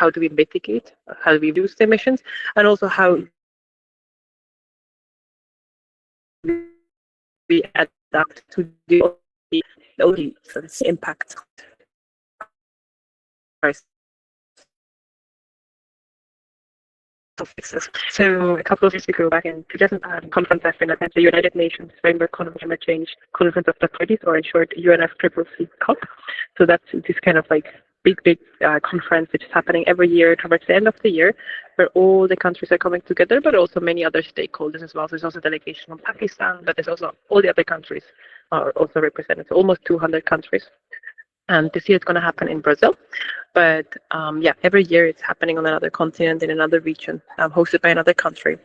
how do we mitigate, how do we reduce the emissions, and also how we adapt to the impact. So a couple of years ago, back in 2000, conference I've been at the United Nations Framework on Climate Change Conference of the Parties, or in short, UNFCCC COP. So that's this kind of like big conference which is happening every year towards the end of the year, where all the countries are coming together, but also many other stakeholders as well. So there's also a delegation from Pakistan, but there's also all the other countries are also represented, so almost 200 countries. And this year it's going to happen in Brazil. But yeah, every year it's happening on another continent, in another region, hosted by another country.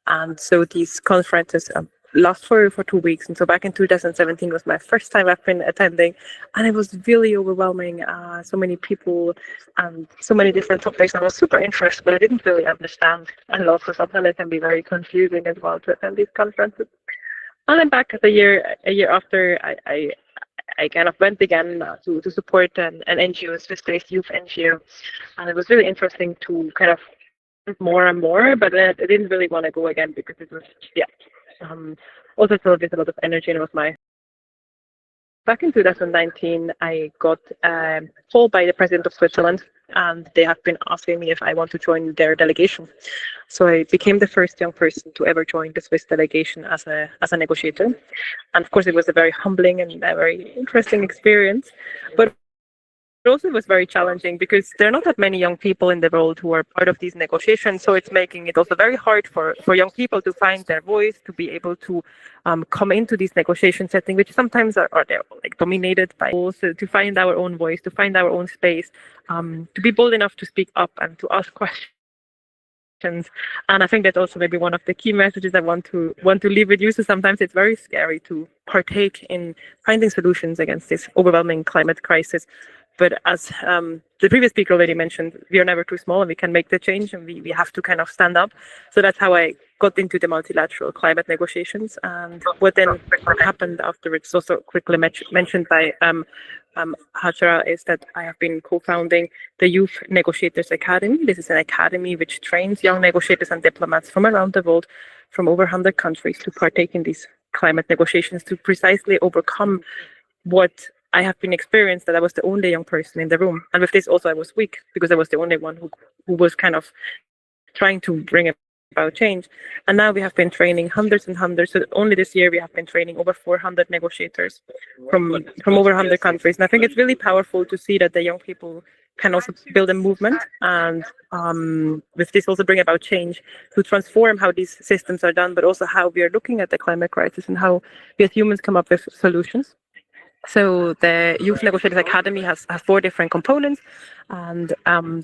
And so these conferences last for 2 weeks. And so back in 2017 was my first time I've been attending. And it was really overwhelming. So many people and so many different topics. I was super interested, but I didn't really understand. And also sometimes it can be very confusing as well to attend these conferences. And then back a year after, I kind of went again to support an NGO, a Swiss-based youth NGO, and it was really interesting to kind of more and more, but then I didn't really want to go again because it was, also filled with a lot of energy, and it was my... Back in 2019, I got a call by the president of Switzerland, and they have been asking me if I want to join their delegation. So I became the first young person to ever join the Swiss delegation as a negotiator. And of course, it was a very humbling and a very interesting experience. But it also was very challenging because there are not that many young people in the world who are part of these negotiations. So it's making it also very hard for young people to find their voice, to be able to come into these negotiation settings, which sometimes are like dominated by also to find our own voice, to find our own space, to be bold enough to speak up and to ask questions. And I think that's also maybe one of the key messages I want to leave with you. So sometimes it's very scary to partake in finding solutions against this overwhelming climate crisis. But as the previous speaker already mentioned, we are never too small and we can make the change, and we have to kind of stand up. So that's how I got into the multilateral climate negotiations. And what then happened afterwards, also quickly mentioned by Hajra, is that I have been co-founding the Youth Negotiators Academy. This is an academy which trains young negotiators and diplomats from around the world, from over 100 countries, to partake in these climate negotiations, to precisely overcome what I have been experienced, that I was the only young person in the room. And with this also I was weak, because I was the only one who was kind of trying to bring about change. And now we have been training hundreds and hundreds. So only this year we have been training over 400 negotiators from over 100 countries. And I think it's really powerful to see that the young people can also build a movement, and with this also bring about change, to transform how these systems are done, but also how we are looking at the climate crisis and how we as humans come up with solutions. So the Youth Negotiators Academy has 4 different components, and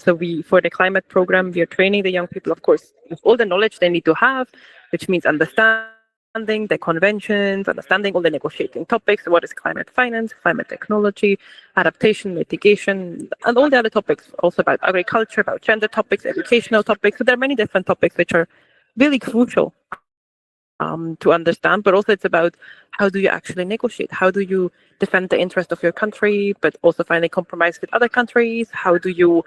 so for the climate program, we are training the young people, of course, with all the knowledge they need to have, which means understanding the conventions, understanding all the negotiating topics, what is climate finance, climate technology, adaptation, mitigation, and all the other topics, also about agriculture, about gender topics, educational topics. So there are many different topics which are really crucial to understand, but also it's about how do you actually negotiate? How do you defend the interest of your country, but also find a compromise with other countries? How do you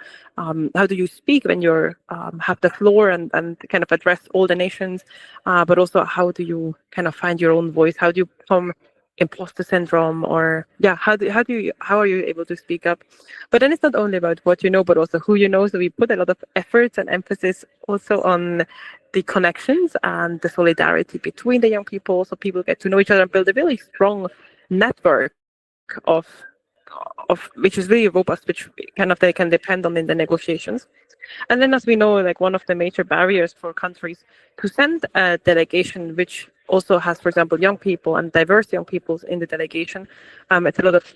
speak when you have the floor and kind of address all the nations? But also how do you kind of find your own voice? How do you become imposter syndrome, or how are you able to speak up? But then it's not only about what you know, but also who you know. So we put a lot of efforts and emphasis also on the connections and the solidarity between the young people, so people get to know each other and build a really strong network of which is really robust, which kind of they can depend on in the negotiations. And then, as we know, like one of the major barriers for countries to send a delegation which also has, for example, young people and diverse young people in the delegation, it's a lot of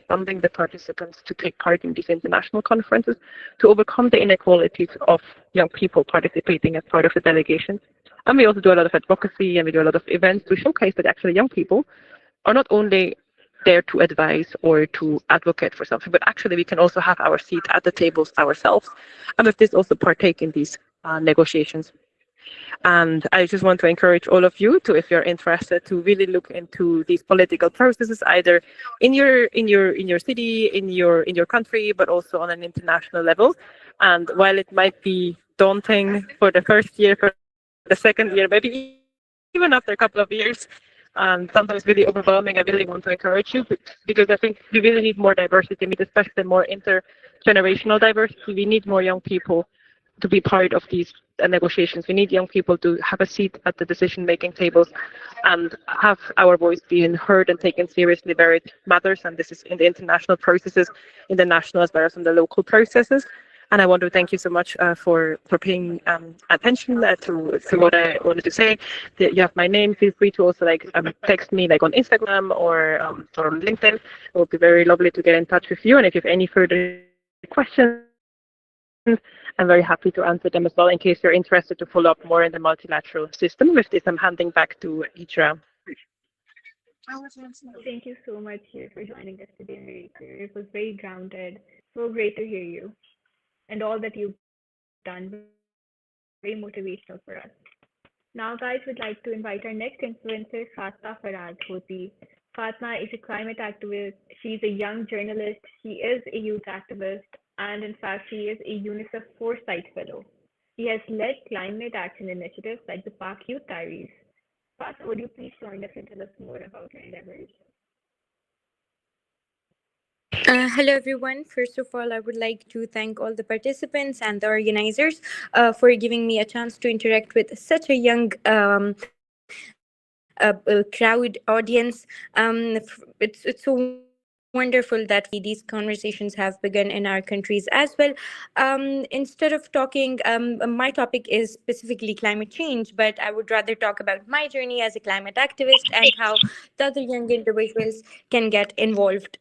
funding the participants to take part in these international conferences, to overcome the inequalities of young people participating as part of the delegation. And we also do a lot of advocacy, and we do a lot of events to showcase that actually young people are not only there to advise or to advocate for something, but actually we can also have our seat at the tables ourselves, and with this also partake in these negotiations. And I just want to encourage all of you to, if you're interested, to really look into these political processes, either in your city, in your country, but also on an international level. And while it might be daunting for the first year, for the second year, maybe even after a couple of years, and sometimes really overwhelming, I really want to encourage you, because I think we really need more diversity. We need especially more intergenerational diversity. We need more young people to be part of these negotiations. We need young people to have a seat at the decision-making tables and have our voice being heard and taken seriously where it matters. And this is in the international processes, in the national as well as in the local processes. And I want to thank you so much for paying attention to what I wanted to say. You have my name. Feel free to also text me on Instagram or on LinkedIn. It would be very lovely to get in touch with you. And if you have any further questions, I'm very happy to answer them as well. In case you're interested to follow up more in the multilateral system. With this, I'm handing back to Hijra. Thank you so much here for joining us today, Enrique. It was very grounded. So great to hear you. And all that you've done, very motivational for us. Now, guys, we'd like to invite our next influencer, Fatma Farad Hoti. Fatma is a climate activist. She's a young journalist. She is a youth activist. And in fact, she is a UNICEF Foresight Fellow. She has led climate action initiatives like the Park Youth Diaries. Fatma, would you please join us and tell us more about your endeavors? Hello, everyone. First of all, I would like to thank all the participants and the organizers for giving me a chance to interact with such a young crowd audience. It's so wonderful that we these conversations have begun in our countries as well. Instead of talking, my topic is specifically climate change, but I would rather talk about my journey as a climate activist and how the other young individuals can get involved.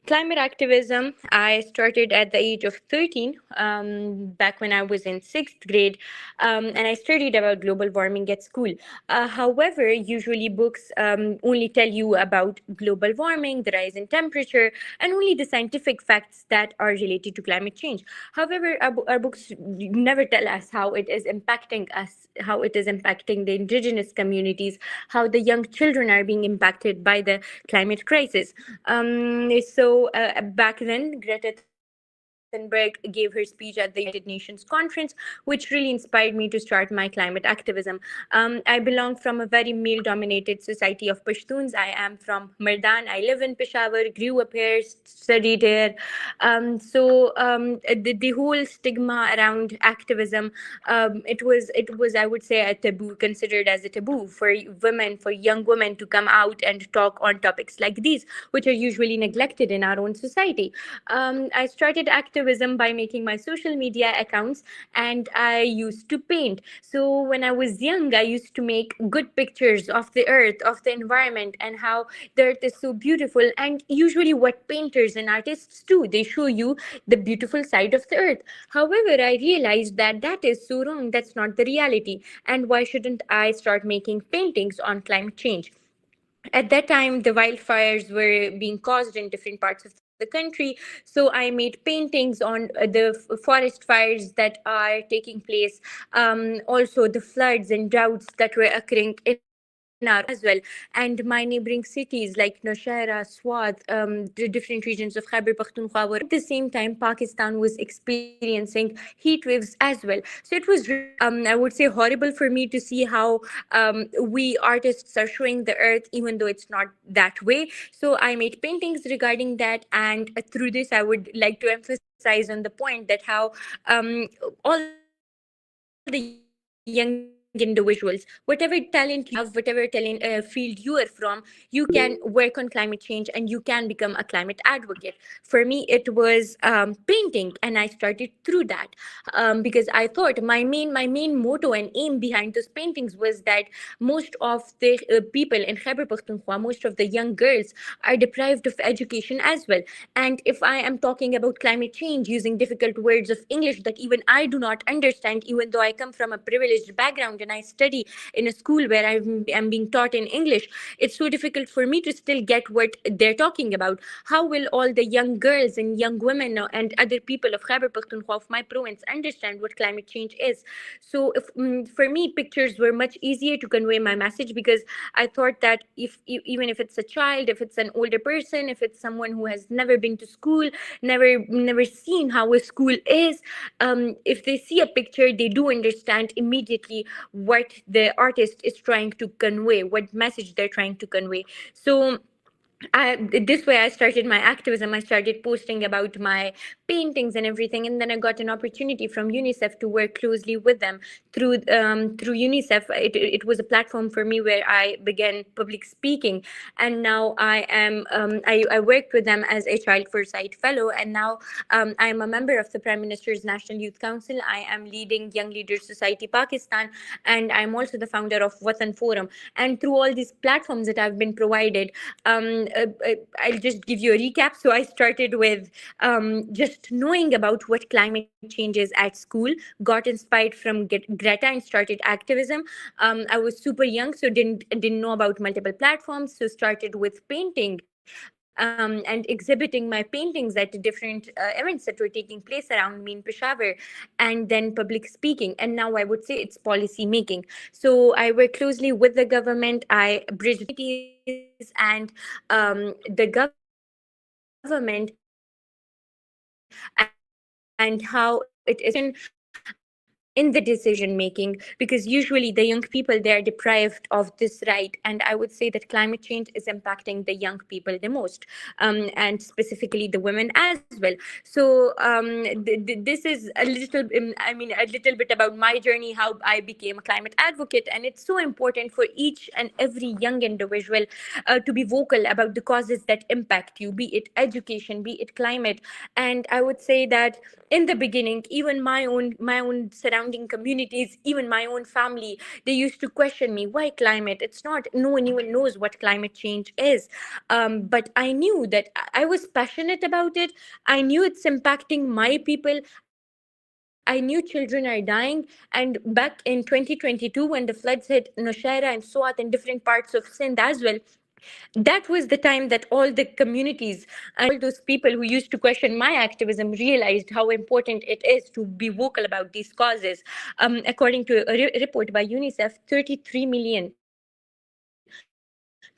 Climate activism, I started at the age of 13, back when I was in sixth grade, and I studied about global warming at school. However, usually books only tell you about global warming, the rise in temperature, and only the scientific facts that are related to climate change. However, our books never tell us how it is impacting us, how it is impacting the indigenous communities, how the young children are being impacted by the climate crisis. Back then, Greta Thunberg gave her speech at the United Nations conference, which really inspired me to start my climate activism. I belong from a very male-dominated society of Pashtuns. I am from Mardan. I live in Peshawar, grew up here, studied here. The whole stigma around activism, it was I would say a taboo, considered as a taboo for women, for young women to come out and talk on topics like these, which are usually neglected in our own society. I started activism by making my social media accounts, and I used to paint. So when I was young, I used to make good pictures of the earth, of the environment, and how the earth is so beautiful. And usually, what painters and artists do, they show you the beautiful side of the earth. However, I realized that that is so wrong. That's not the reality. And why shouldn't I start making paintings on climate change? At that time, the wildfires were being caused in different parts of the country, so I made paintings on the forest fires that are taking place, also the floods and droughts that were occurring in our own country as well, and my neighboring cities like Nowshera, Swat, the different regions of Khyber Pakhtunkhwa were. At the same time, Pakistan was experiencing heat waves as well. So it was really, I would say, horrible for me to see how we artists are showing the earth even though it's not that way. So I made paintings regarding that, and through this I would like to emphasize on the point that how all the young individuals, whatever talent you have, whatever talent field you are from, you can work on climate change and you can become a climate advocate. For me, it was painting, and I started through that, because I thought my main motto and aim behind those paintings was that most of the people in Khyber Pakhtunkhwa, most of the young girls are deprived of education as well. And if I am talking about climate change using difficult words of English that even I do not understand, even though I come from a privileged background and I study in a school where I'm being taught in English, it's so difficult for me to still get what they're talking about. How will all the young girls and young women and other people of Khyber Pakhtunkhwa, of my province, understand what climate change is? So for me, pictures were much easier to convey my message, because I thought that if even if it's a child, if it's an older person, if it's someone who has never been to school, never seen how a school is, if they see a picture, they do understand immediately what the artist is trying to convey, what message they're trying to convey. So this way I started my activism. I started posting about my paintings and everything, and then I got an opportunity from UNICEF to work closely with them. Through UNICEF, it was a platform for me where I began public speaking, and now I worked with them as a child foresight fellow, and now I am a member of the Prime Minister's National Youth Council. I am leading Young Leaders Society Pakistan, and I'm also the founder of Watan Forum. And through all these platforms that I've been provided, I'll just give you a recap. So I started with just knowing about what climate change is at school, got inspired from Greta and started activism. I was super young, so didn't know about multiple platforms. So started with painting and exhibiting my paintings at different events that were taking place around me in Peshawar, and then public speaking. And now I would say it's policy making. So I work closely with the government. I bridge the communities and the government, and how it is in the decision making, because usually the young people, they are deprived of this right. And I would say that climate change is impacting the young people the most, and specifically the women as well. So this is a little a little bit about my journey, how I became a climate advocate. And it's so important for each and every young individual to be vocal about the causes that impact you, be it education, be it climate. And I would say that in the beginning, even my own surrounding communities, even my own family, they used to question me, why climate? It's not, no one even knows what climate change is. But I knew that I was passionate about it. I knew it's impacting my people. I knew children are dying. And back in 2022, when the floods hit Nushaira and Swat and different parts of Sindh as well, that was the time that all the communities and all those people who used to question my activism realized how important it is to be vocal about these causes. According to a report by UNICEF, 33 million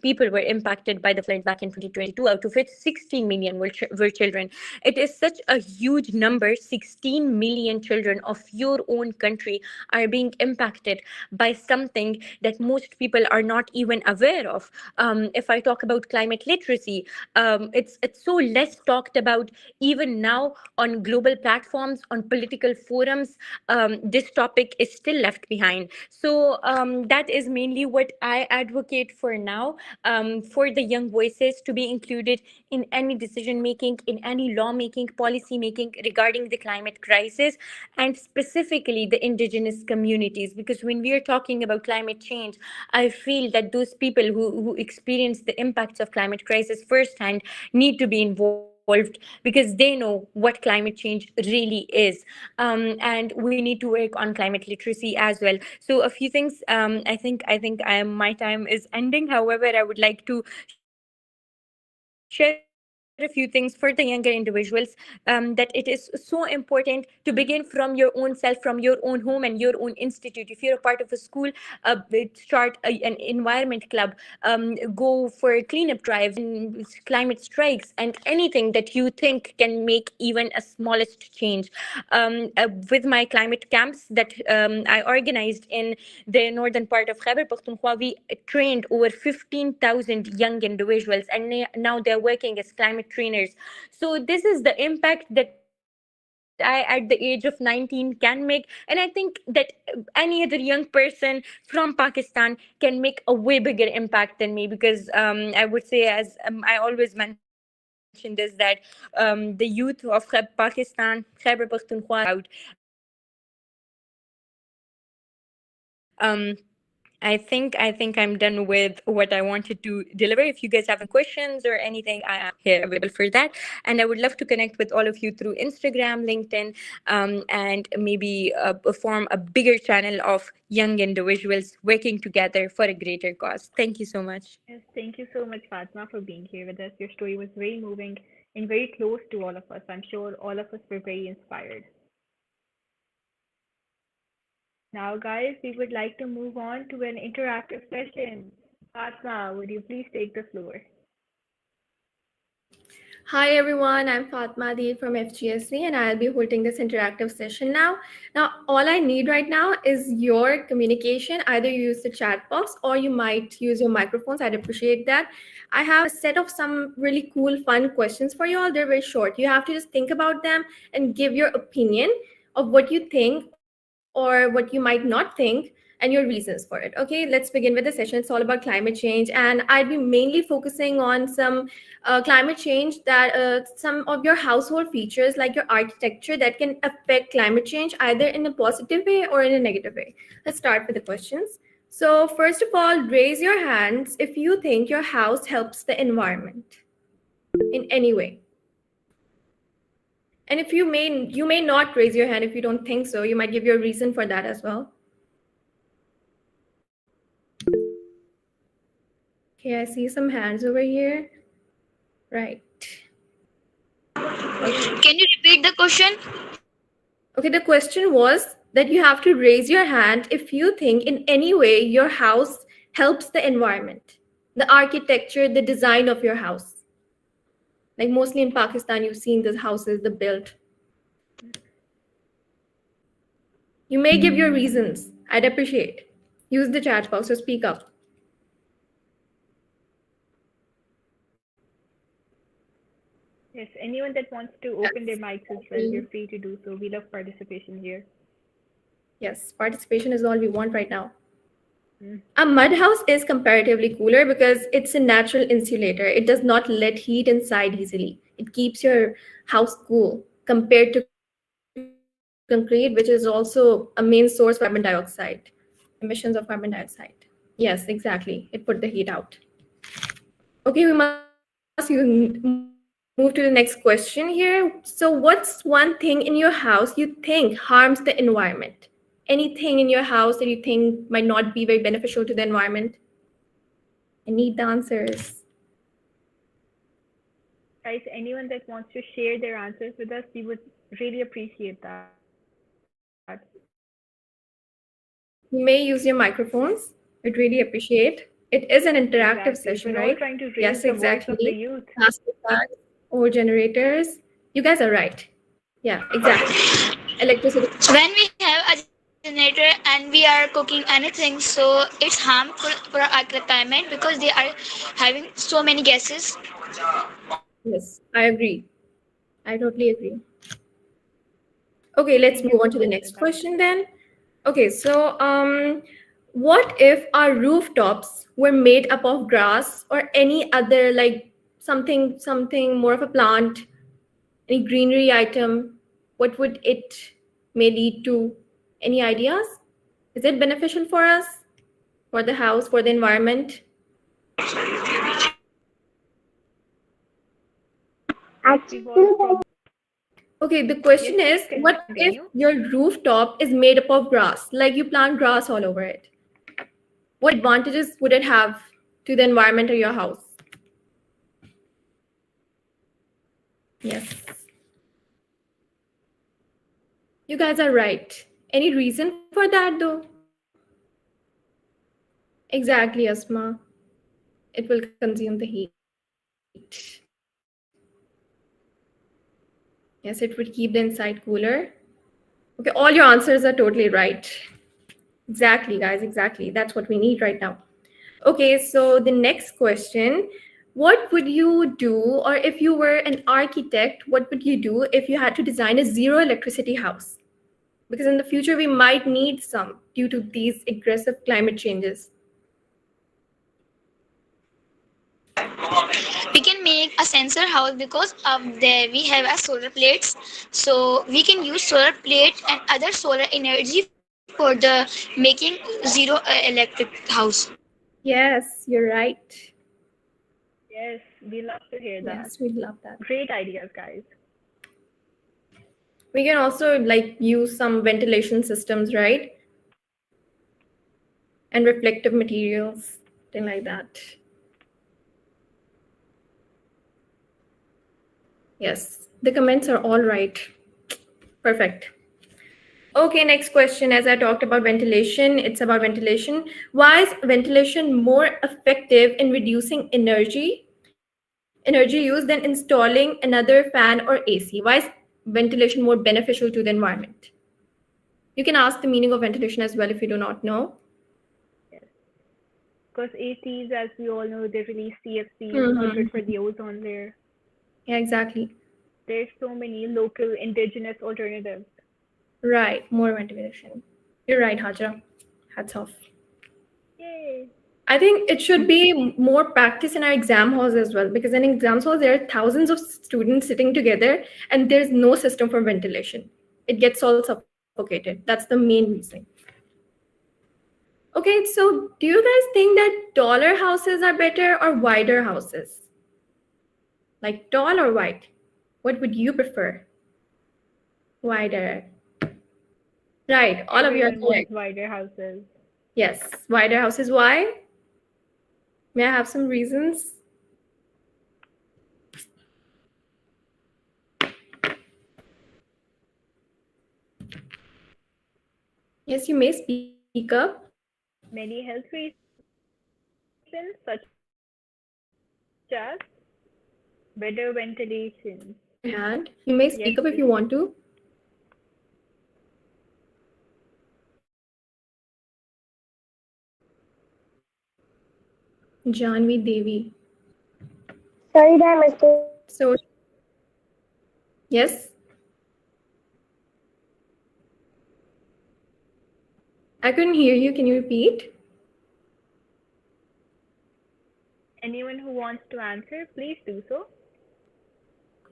people were impacted by the floods back in 2022, out of which 16 million were children. It is such a huge number. 16 million children of your own country are being impacted by something that most people are not even aware of. If I talk about climate literacy, it's so less talked about even now on global platforms, on political forums. This topic is still left behind. So that is mainly what I advocate for now, for the young voices to be included in any decision making, in any law making, policy making regarding the climate crisis, and specifically the indigenous communities. Because when we are talking about climate change, I feel that those people who experience the impacts of climate crisis firsthand need to be involved, because they know what climate change really is. And we need to work on climate literacy as well. So a few things, I think my time is ending. However, I would like to share a few things for the younger individuals, that it is so important to begin from your own self, from your own home and your own institute. If you're a part of a school, start an environment club, go for cleanup drives and climate strikes, and anything that you think can make even a smallest change. With my climate camps that I organized in the northern part of Khyber Pakhtunkhwa, we trained over 15,000 young individuals, and now they're working as climate trainers. So this is the impact that I, at the age of 19, can make. And I think that any other young person from Pakistan can make a way bigger impact than me, because I would say, as I always mention this, that the youth of Pakistan, Khyber Pakhtunkhwa, they are so proud, and they are so passionate about I think I'm done with what I wanted to deliver. If you guys have any questions or anything, I am here available for that. And I would love to connect with all of you through Instagram, LinkedIn, and maybe form a bigger channel of young individuals working together for a greater cause. Thank you so much. Yes, thank you so much, Fatma, for being here with us. Your story was very moving and very close to all of us. I'm sure all of us were very inspired. Now, guys, we would like to move on to an interactive session. Fatma, would you please take the floor? Hi everyone, I'm Fatma Deed from FGSC and I'll be holding this interactive session now. Now, all I need right now is your communication. Either you use the chat box or you might use your microphones. I'd appreciate that. I have a set of some really cool, fun questions for you all. They're very short. You have to just think about them and give your opinion of what you think or what you might not think and your reasons for it. Okay, let's begin with the session. It's all about climate change, and I'll be mainly focusing on some climate change that some of your household features, like your architecture, that can affect climate change either in a positive way or in a negative way. Let's start with the questions. So, first of all, raise your hands if you think your house helps the environment in any way. And if you may not raise your hand if you don't think so. You might give your reason for that as well. Okay, I see some hands over here. Right. Can you repeat the question? Okay, the question was that you have to raise your hand if you think in any way your house helps the environment, the architecture, the design of your house. Like mostly in Pakistan, you've seen the houses, the built. You may give your reasons. I'd appreciate. Use the chat box or speak up. Yes, anyone that wants to open their mics as well, you're free to do so. We love participation here. Yes, participation is all we want right now. A mud house is comparatively cooler because it's a natural insulator. It does not let heat inside easily. It keeps your house cool compared to concrete, which is also a main source of carbon dioxide, emissions of carbon dioxide. Yes, exactly. It put the heat out. Okay, we must move to the next question here. So what's one thing in your house you think harms the environment? Anything in your house that you think might not be very beneficial to the environment? I need the answers. Guys, anyone that wants to share their answers with us, we would really appreciate that. You may use your microphones. We'd really appreciate. It is an interactive Exactly. session, We're all right? trying to raise Yes, the voice of the exactly. youth. Plastic bags or generators. You guys are right. Yeah, exactly. Electricity. When we have a generator and we are cooking anything, so it's harmful for our climate because they are having so many gases. Yes, I agree. I totally agree. Okay, let's Thank you move on so to the much next for that. question then. Okay, so what if our rooftops were made up of grass or any other like something more of a plant, any greenery item? What would it may lead to? Any ideas? Is it beneficial for us, for the house, for the environment? Okay, the question Yes, is, please what if continue. your rooftop is made up of grass, like you plant grass all over it? What advantages would it have to the environment or your house? Yes. You guys are right. Any reason for that though? Exactly, Asma. It will consume the heat. Yes, it would keep the inside cooler. Okay, all your answers are totally right. Exactly, guys, exactly. That's what we need right now. Okay, so the next question, what would you do, or if you were an architect, what would you do if you had to design a zero electricity house? Because in the future, we might need some due to these aggressive climate changes. We can make a sensor house because there we have a solar plates, so we can use solar plate and other solar energy for for the making zero electric house. Yes, you're right. Yes, we love to hear that. Yes, we love that. Great ideas, guys. We can also like use some ventilation systems, right? And reflective materials, thing like that. Yes, the comments are all right. Perfect. Okay, next question. As I talked about ventilation, it's about ventilation. Why is ventilation more effective in reducing energy use than installing another fan or AC? Why is ventilation more beneficial to the environment? You can ask the meaning of ventilation as well if you do not know. Yes. Because ACs, as we all know, they release CFCs, not Mm-hmm. good for the ozone layer. Yeah, exactly. There's so many local indigenous alternatives. Right, more ventilation. You're right, Haja. Hats off. Yay! I think it should be more practice in our exam halls as well, because in exam halls there are thousands of students sitting together and there's no system for ventilation. It gets all suffocated. That's the main reason. Okay, so do you guys think that taller houses are better or wider houses? Like tall or wide? What would you prefer? Wider. Right, all of you are Everyone wants correct. wider houses. Yes, wider houses. Why? May I have some reasons? Yes, you may speak up. Many health reasons, such as better ventilation. Your hand. You may speak Yes, up if you please. want to. Janvi Devi. Sorry, that mistake. So, yes, I couldn't hear you. Can you repeat? Anyone who wants to answer, please do so.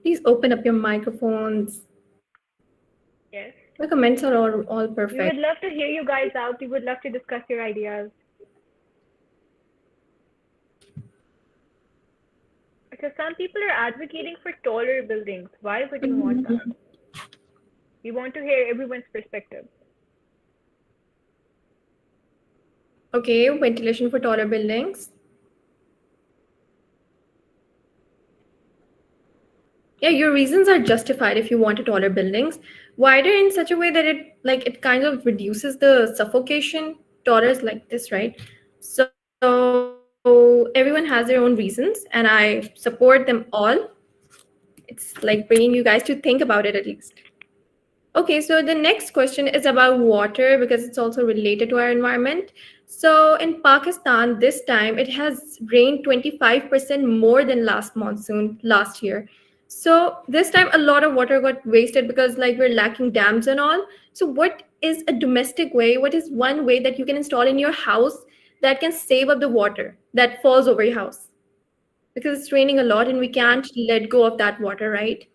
Please open up your microphones. Yes. The comments are all We would perfect. love to hear you guys out. We would love to discuss your ideas. So some people are advocating for taller buildings. Why would you want that? We want to hear everyone's perspective. Okay, ventilation for taller buildings. Yeah, your reasons are justified if you want taller buildings. Wider in such a way that it kind of reduces the suffocation. Taller is like this, right? So everyone has their own reasons, and I support them all. It's like bringing you guys to think about it at least. Okay, so the next question is about water because it's also related to our environment. So in Pakistan, this time it has rained 25% more than last monsoon last year. So this time a lot of water got wasted because like we're lacking dams and all. So what is a domestic way? What is one way that you can install in your house that can save up the water that falls over your house? Because it's raining a lot and we can't let go of that water, right?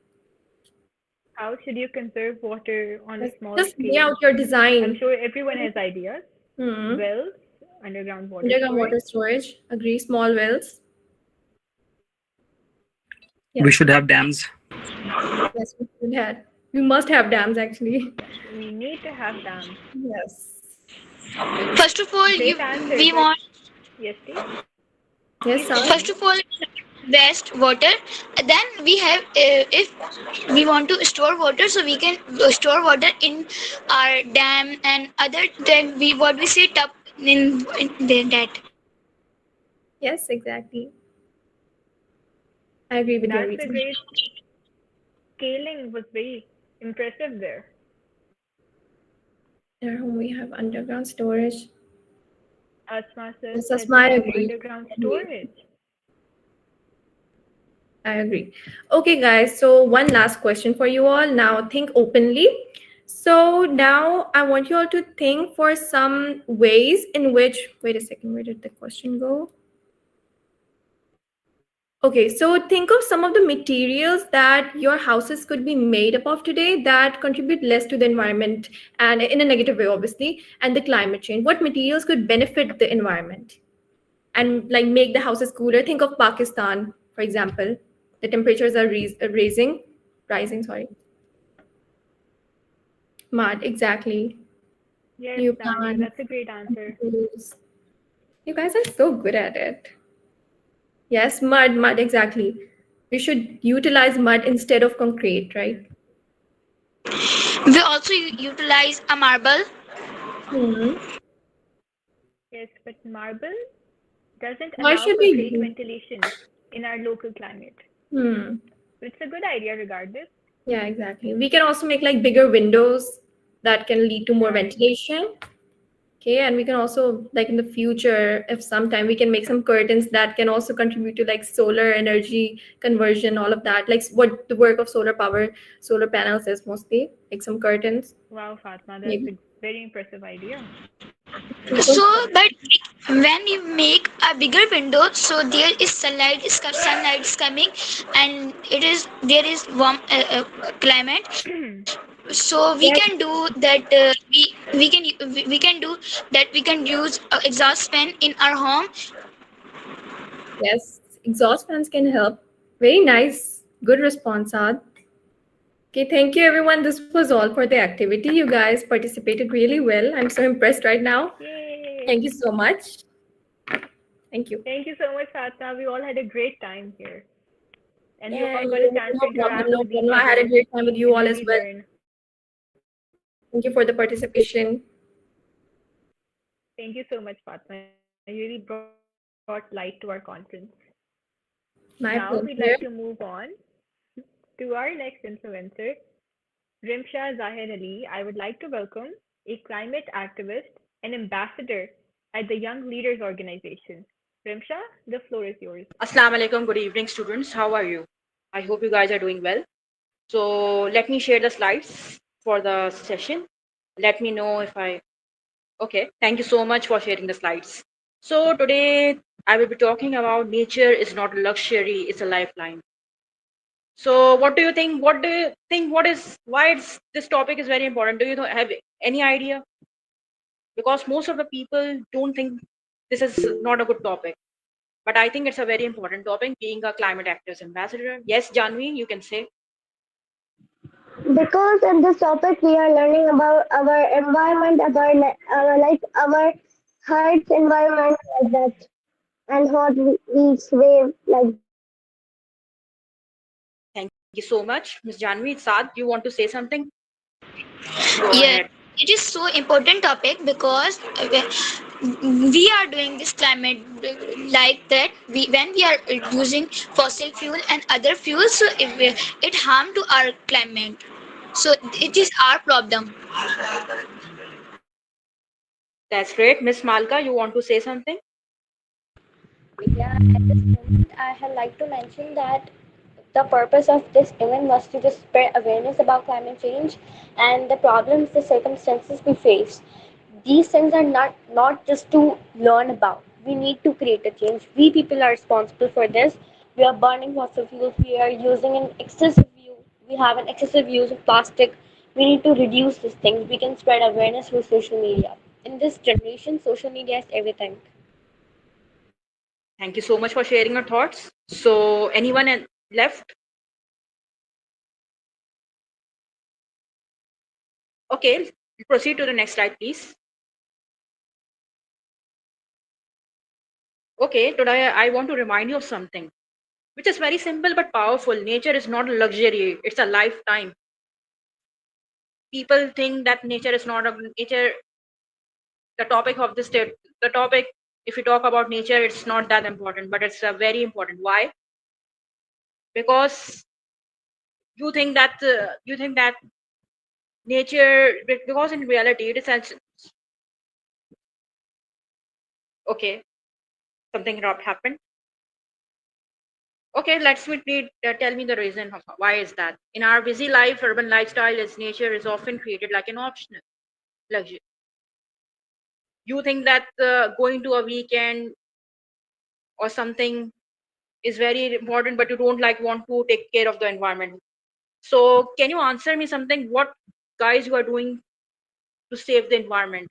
How should you conserve water on a Like, small just lay scale? out your I'm design. sure everyone has ideas. Hmm. Wells, underground water Underground storage. water storage. Agree. Small wells. We Yes. should have dams. Yes, we should have. We must have dams actually. We need to have dams. Yes. First of all, Great answer. we But want yes, please. Yes, Sam. first of all best water. Then we have if we want to store water, so we can store water in our dam and other then we what we say tub in that. Yes, exactly. I agree with your That's a reason. great scaling was very impressive there. At our home we have underground storage. Asma says Yes, that Asma, we I have agree. underground storage. I agree. Okay, guys. So one last question for you all. Now think openly. So now I want you all to think for some ways in which. Wait a second. Where did the question go? Okay, so think of some of the materials that your houses could be made up of today that contribute less to the environment and in a negative way, obviously, and the climate change. What materials could benefit the environment and like make the houses cooler? Think of Pakistan, for example. The temperatures are rising, sorry. Mud, exactly. Yes, New Tanya, plants. that's a great answer. You guys are so good at it. Yes, mud, exactly. We should utilize mud instead of concrete, right? We also utilize a marble. Hmm. Yes, but marble doesn't Why allow should for great we? ventilation in our local climate. Hmm. But it's a good idea regardless. Yeah, exactly. We can also make like bigger windows that can lead to more Right. ventilation. Okay, and we can also like in the future, if sometime we can make some curtains that can also contribute to like solar energy conversion, all of that. Like what the work of solar power, solar panels is mostly like some curtains. Wow, Fatma, that's Maybe. a very impressive idea. So, but when you make a bigger window, so there is sunlight is coming, and there is warm climate. So we Yeah. can do that. We can do that. We can use exhaust fan in our home. Yes, exhaust fans can help. Very nice. Good response, Ad. Okay, thank you everyone. This was all for the activity. You guys participated really well. I'm so impressed right now. Yay! Thank you so much. Thank you. Thank you so much, Fatma. We all had a great time here. And we Yeah, all got a chance to no problem, interact no with each problem. I had a other great time with you and all as really well. learn. Thank you for the participation. Thank you so much, Fatma. You really brought light to our conference. Now we'd My like to pleasure. move on to our next influencer, Rimsha Zahir Ali. I would like to welcome a climate activist and ambassador at the Young Leaders Organization. Rimsha, the floor is yours. Assalamu alaikum. Good evening, students. How are you? I hope you guys are doing well. So let me share the slides for the session. Let me know if I. Okay. Thank you so much for sharing the slides. So today I will be talking about nature is not a luxury; it's a lifeline. So what do you think? What do you think? What is why this topic is very important? Do you have any idea? Because most of the people don't think this is not a good topic. But I think it's a very important topic, being a climate activist ambassador. Yes, Janvi, you can say. Because in this topic we are learning about our environment, about our Earth's environment like that, and what we wave like that. Thank you so much, Ms. Janvi. Saad, you want to say something? Go Yeah, ahead. it is so important topic because we are doing this climate like that. When we are using fossil fuel and other fuels, so it harm to our climate. So it is our problem. That's great. Miss Malka, you want to say something? Yeah, at this moment, I had like to mention that the purpose of this event was to just spread awareness about climate change and the problems, the circumstances we face. These things are not just to learn about. We need to create a change. We people are responsible for this. We are burning fossil fuels. We are using an excessive use. We have an excessive use of plastic. We need to reduce these things. We can spread awareness through social media. In this generation, social media is everything. Thank you so much for sharing your thoughts. So, anyone left? Okay, proceed to the next slide, please. Okay, today I want to remind you of something, which is very simple but powerful. Nature is not a luxury; it's a lifetime. People think that nature is not a nature. The topic of the topic, if you talk about nature, it's not that important, but it's very important. Why? Because you think that nature, because in reality it is okay, something happened. Okay, tell me the reason of why is that. In our busy life, urban lifestyle, is nature is often treated like an optional luxury. You think that going to a weekend or something is very important, but you don't want to take care of the environment. So can you answer me something? What guys you are doing to save the environment?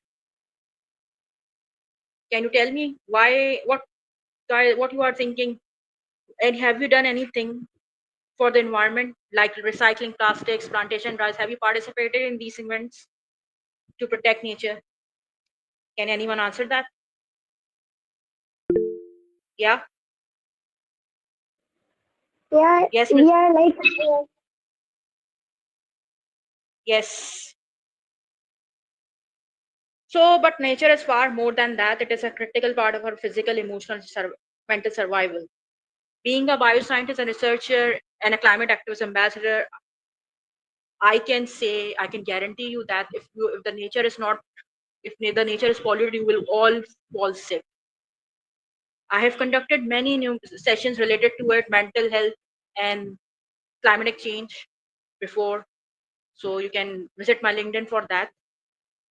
Can you tell me why? What you are thinking? And have you done anything for the environment, like recycling plastics, plantation drives? Have you participated in these events to protect nature? Can anyone answer that? Yeah. Yeah, Yes, we Miss. are like Yes. So, but nature is far more than that. It is a critical part of our physical, emotional, mental survival. Being a bioscientist and researcher and a climate activist ambassador, I can say, I can guarantee you that if the nature is not, if the nature is polluted, you will all fall sick. I have conducted many new sessions related to it, mental health and climate change before. So you can visit my LinkedIn for that.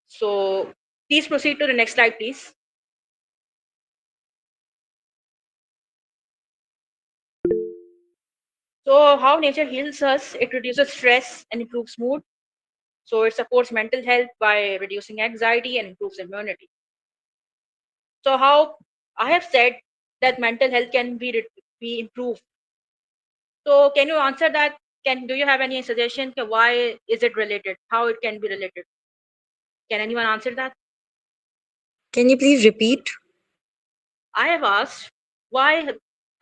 So please proceed to the next slide, please. So how nature heals us, it reduces stress and improves mood. So it supports mental health by reducing anxiety and improves immunity. So how I have said that mental health can be improved. So can you answer that? Do you have any suggestion to why is it related? How it can be related? Can anyone answer that? Can you please repeat? I have asked why.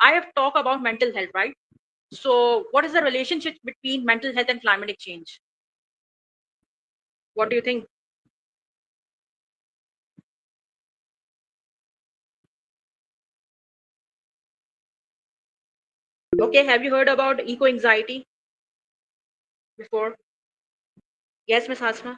I have talked about mental health, right? So what is the relationship between mental health and climatic change? What do you think? Okay, have you heard about eco anxiety before? Yes, Miss Hasma.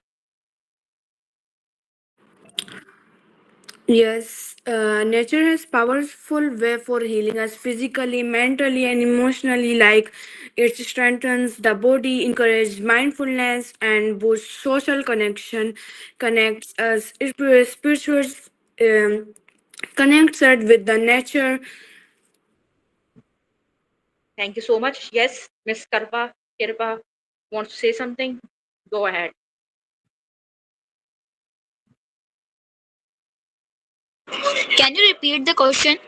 Yes, nature has powerful way for healing us physically, mentally, and emotionally. Like it strengthens the body, encourages mindfulness, and boosts social connection. Connects us spiritual, um, connects us with the nature. Thank you so much. Yes, Miss Kirpa wants to say something. Go ahead. Can you repeat the question?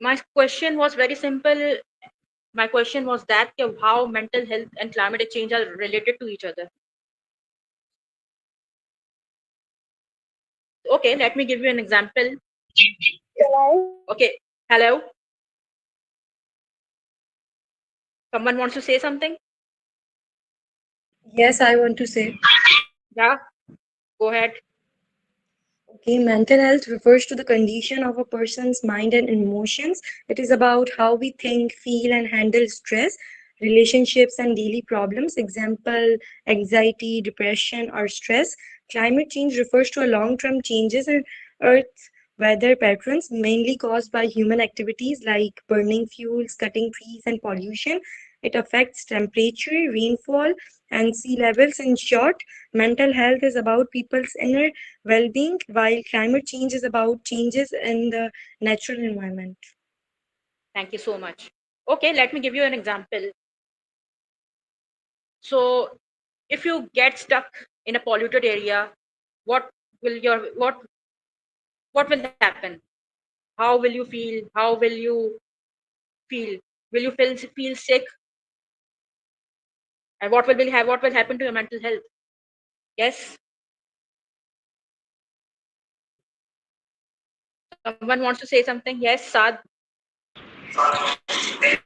My question was very simple. My question was that how mental health and climate change are related to each other. Okay, let me give you an example. Okay, hello. Someone wants to say something? Yes, I want to say. Yeah, go ahead. Okay, mental health refers to the condition of a person's mind and emotions. It is about how we think, feel, and handle stress, relationships, and daily problems. Example, anxiety, depression, or stress. Climate change refers to a long-term changes in Earth's weather patterns, mainly caused by human activities like burning fuels, cutting trees, and pollution. It affects temperature, rainfall, and sea levels. In short, mental health is about people's inner well-being, while climate change is about changes in the natural environment. Thank you so much. Okay, let me give you an example. So, if you get stuck in a polluted area, what will your what will happen? How will you feel? How will you feel? Will you feel sick? And what will happen to your mental health? Yes. Someone wants to say something? Yes, Sad.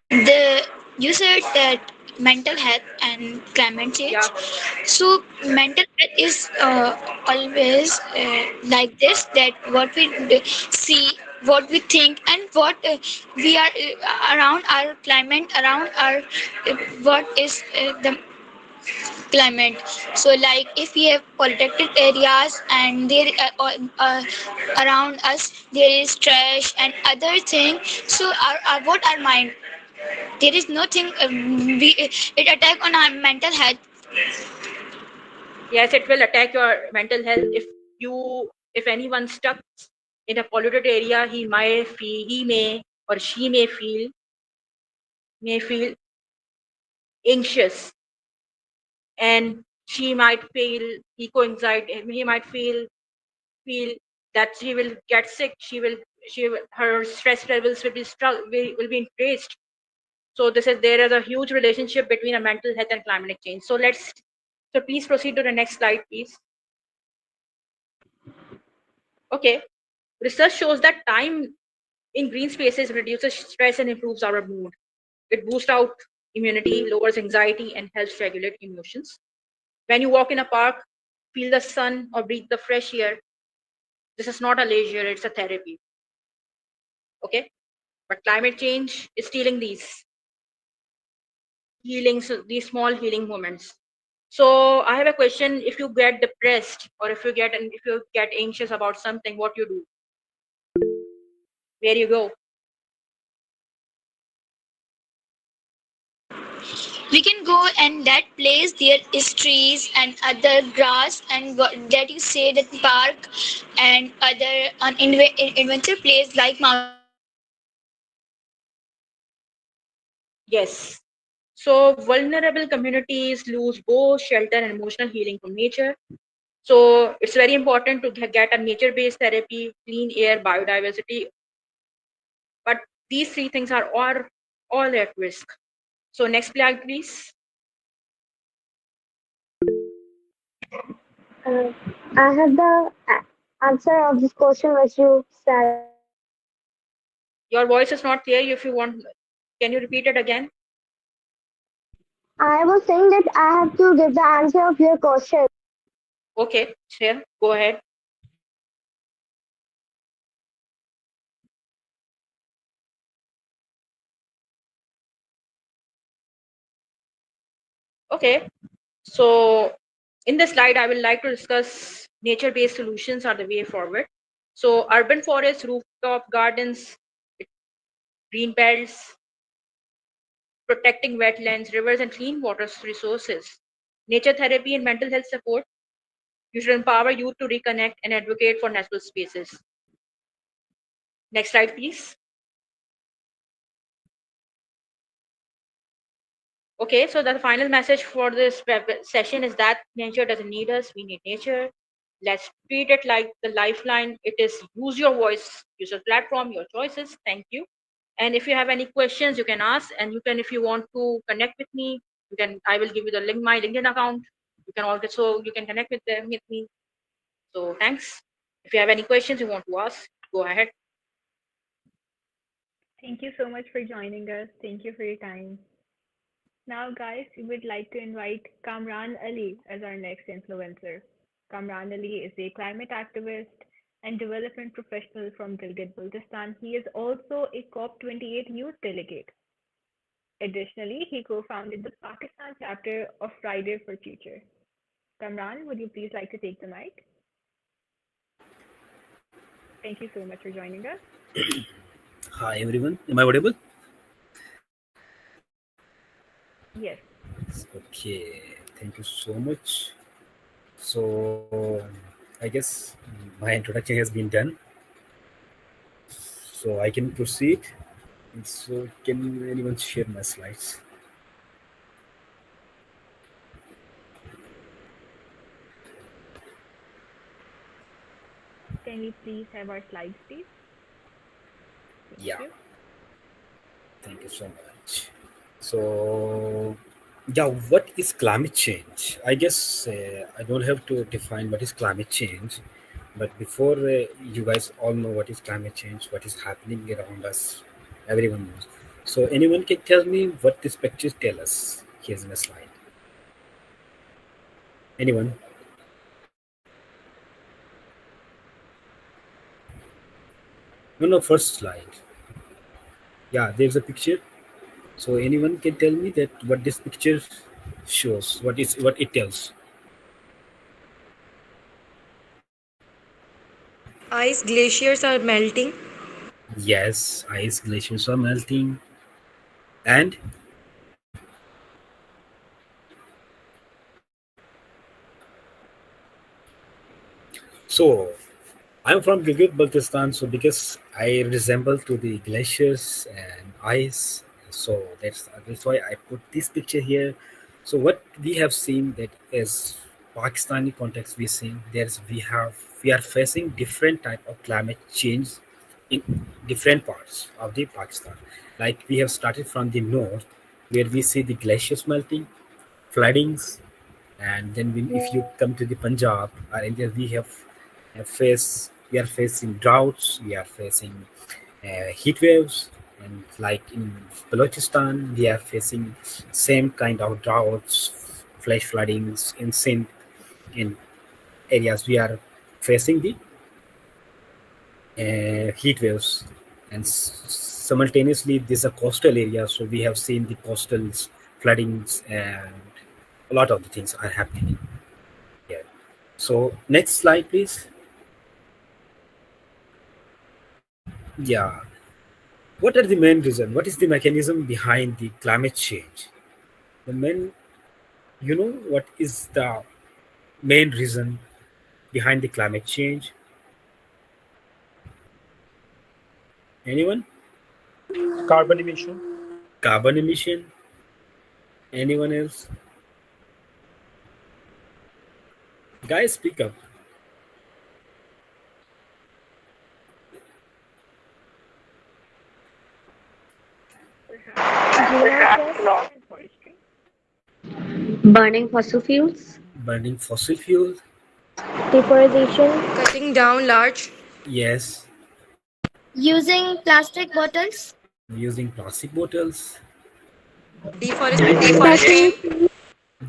The you said that mental health and climate change. Yeah. So mental health is always like this, that what we see, what we think, and what we are around our climate, around our what is the climate. So like if we have protected areas and there around us there is trash and other thing, so our what our mind, there is nothing it attack on our mental health. Yes, it will attack your mental health if anyone stuck in a polluted area. He may or she may feel anxious, and she might feel eco anxiety. He might feel that she will get sick. Her stress levels will be increased. So there is a huge relationship between a mental health and climate change. So please proceed to the next slide, please. Okay. Research shows that time in green spaces reduces stress and improves our mood. It boosts out immunity, lowers anxiety, and helps regulate emotions. When you walk in a park, feel the sun, or breathe the fresh air, this is not a leisure, it's a therapy. Okay? But climate change is stealing these these small healing moments. So I have a question. If you get depressed, or if you get anxious about something, what you do? Where you go? We can go, and that place there is trees and other grass, and that you say that park and other adventure place like mountain. Yes. So vulnerable communities lose both shelter and emotional healing from nature. So it's very important to get a nature-based therapy, clean air, biodiversity. But these three things are all at risk. So next slide, please. I have the answer of this question which you said. Your voice is not clear. If you want, can you repeat it again? I was saying that I have to give the answer of your question. Okay, sure. Go ahead. Okay. So in this slide, I would like to discuss nature-based solutions are the way forward. So urban forests, rooftop gardens, green belts, protecting wetlands, rivers, and clean water resources. Nature therapy and mental health support. You should empower youth to reconnect and advocate for natural spaces. Next slide, please. Okay, so the final message for this session is that nature doesn't need us, we need nature. Let's treat it like the lifeline. It is use your voice, use your platform, your choices. Thank you. And if you have any questions, you can ask, and if you want to connect with me, I will give you the link, my LinkedIn account. You can connect with me. So thanks. If you have any questions you want to ask, go ahead. Thank you so much for joining us. Thank you for your time. Now, guys, we would like to invite Kamran Ali as our next influencer. Kamran Ali is a climate activist and development professional from Gilgit-Baltistan. He is also a COP28 youth delegate. Additionally, he co-founded the Pakistan chapter of Friday for Future. Kamran, would you please like to take the mic? Thank you so much for joining us. Hi everyone, am I audible? Yes. Okay, thank you so much. So I guess my introduction has been done, so I can proceed. So can anyone share my slides? Can we please have our slides, please? Yeah, thank you so much. So yeah, what is climate change? I guess I don't have to define what is climate change, but before you guys all know what is climate change, what is happening around us, everyone knows. So anyone can tell me what this picture tell us? Here's in a slide. Anyone? No, first slide. Yeah, there's a picture. So anyone can tell me that what this picture shows, what it tells. Ice glaciers are melting. Yes, ice glaciers are melting. And so I'm from Gilgit, Baltistan, so because I resemble to the glaciers and ice, so that's why I put this picture here. So what we have seen that as Pakistani context, we are facing different type of climate change in different parts of the Pakistan. Like we have started from the north, where we see the glaciers melting, floodings, and then if you come to the Punjab or India, we are facing droughts, we are facing heat waves, and like in Balochistan, we are facing same kind of droughts, flash floodings in Sindh, in areas we are facing the heat waves, and simultaneously this is a coastal area, so we have seen the coastals floodings and a lot of the things are happening here. So next slide, please. Yeah. What are the main reason? What is the mechanism behind the climate change? The main, what is the main reason behind the climate change? Anyone? Carbon emission. Carbon emission? Anyone else? Guys, speak up. Greenhouse gas and forestry. Burning fossil fuels, Burning fossil fuel? deforestation, Cutting down large Yes. Using plastic bottles. Using plastic bottles? deforestation, Cutting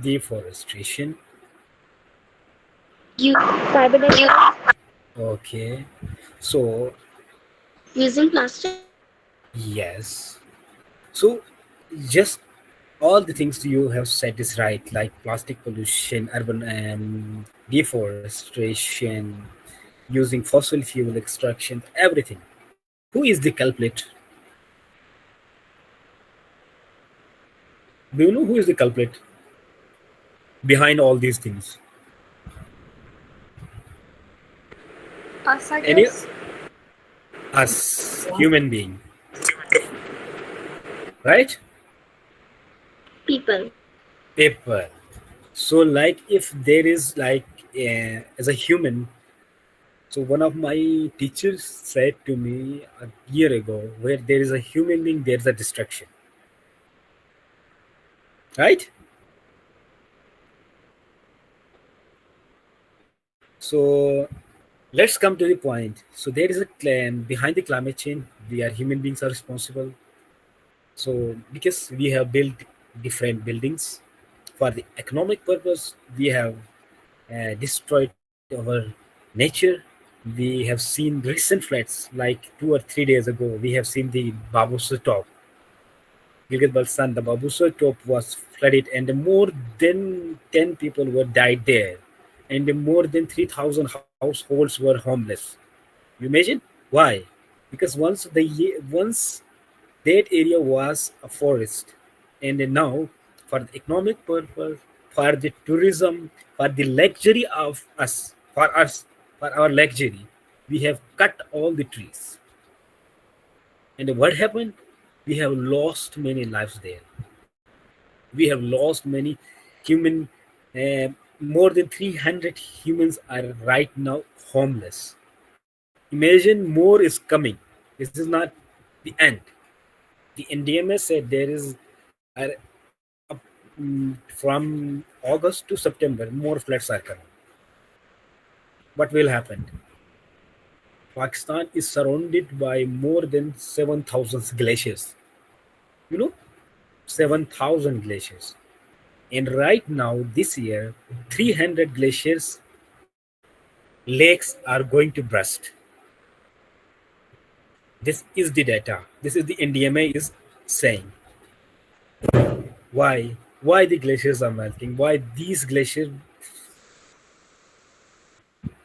Deforestation? carbon emission, Okay. So, using plastic. yes. So, just all the things you have said is right, like plastic pollution, urban and deforestation, using fossil fuel extraction, everything. Who is the culprit? Do you know who is the culprit behind all these things? Us, I Any guess. us human being, right? People. People. So, like, if there is like as a human, so one of my teachers said to me a year ago, where there is a human being, there's a destruction, right? So let's come to the point. So there is a claim behind the climate change. We are human beings are responsible. So because we have built different buildings for the economic purpose, we have destroyed our nature. We have seen recent floods, like 2 or 3 days ago. We have seen the Babusa top, Gilgit Balstan. The Babusa top was flooded, and more than 10 people were died there, and more than 3,000 households were homeless. You imagine why? Because once that area was a forest, and now for the economic purpose, for the tourism, for the luxury of us, for our luxury, we have cut all the trees. And what happened? We have lost many lives there. We have lost many human. More than 300 humans are right now homeless. Imagine more is coming. This is not the end. The NDMA said there is are from August to September, more floods are coming. What will happen? Pakistan is surrounded by more than 7,000 glaciers. You know, 7,000 glaciers. And right now, this year, 300 glaciers, lakes are going to burst. This is the data. This is the NDMA is saying. Why? Why the glaciers are melting? Why these glacier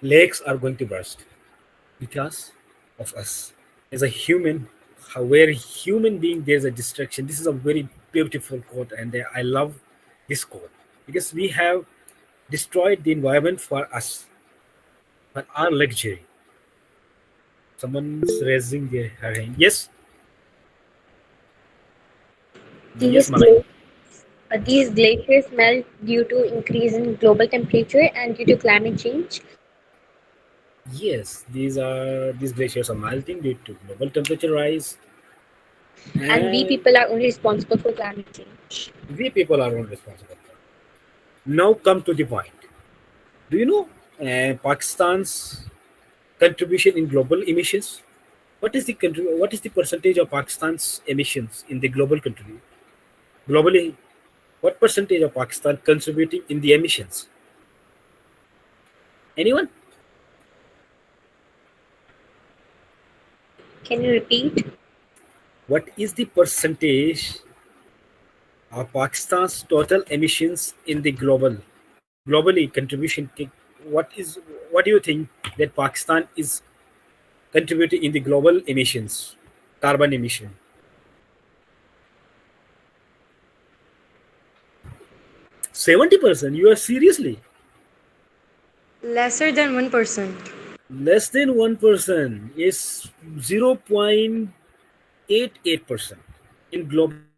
lakes are going to burst? Because of us. As a human, where human being there's a distraction. This is a very beautiful quote, and I love this quote because we have destroyed the environment for us, for our luxury. Someone's raising her hand. Yes, yes, These Malay. gla- these glaciers melt due to increase in global temperature and due to climate change. Yes, these glaciers are melting due to global temperature rise, And we and people are only responsible for climate change. we people are not responsible for it. Now come to the point. Do you know Pakistan's contribution in global emissions? What is the percentage of Pakistan's emissions in the global country? Globally, what percentage of Pakistan contributing in the emissions? Anyone? Can you repeat? What is the percentage of Pakistan's total emissions in the globally contribution? What do you think that Pakistan is contributing in the global emissions, carbon emission? 70%. You are seriously? Lesser than 1%. Less than 1% is 0.88% in global emissions.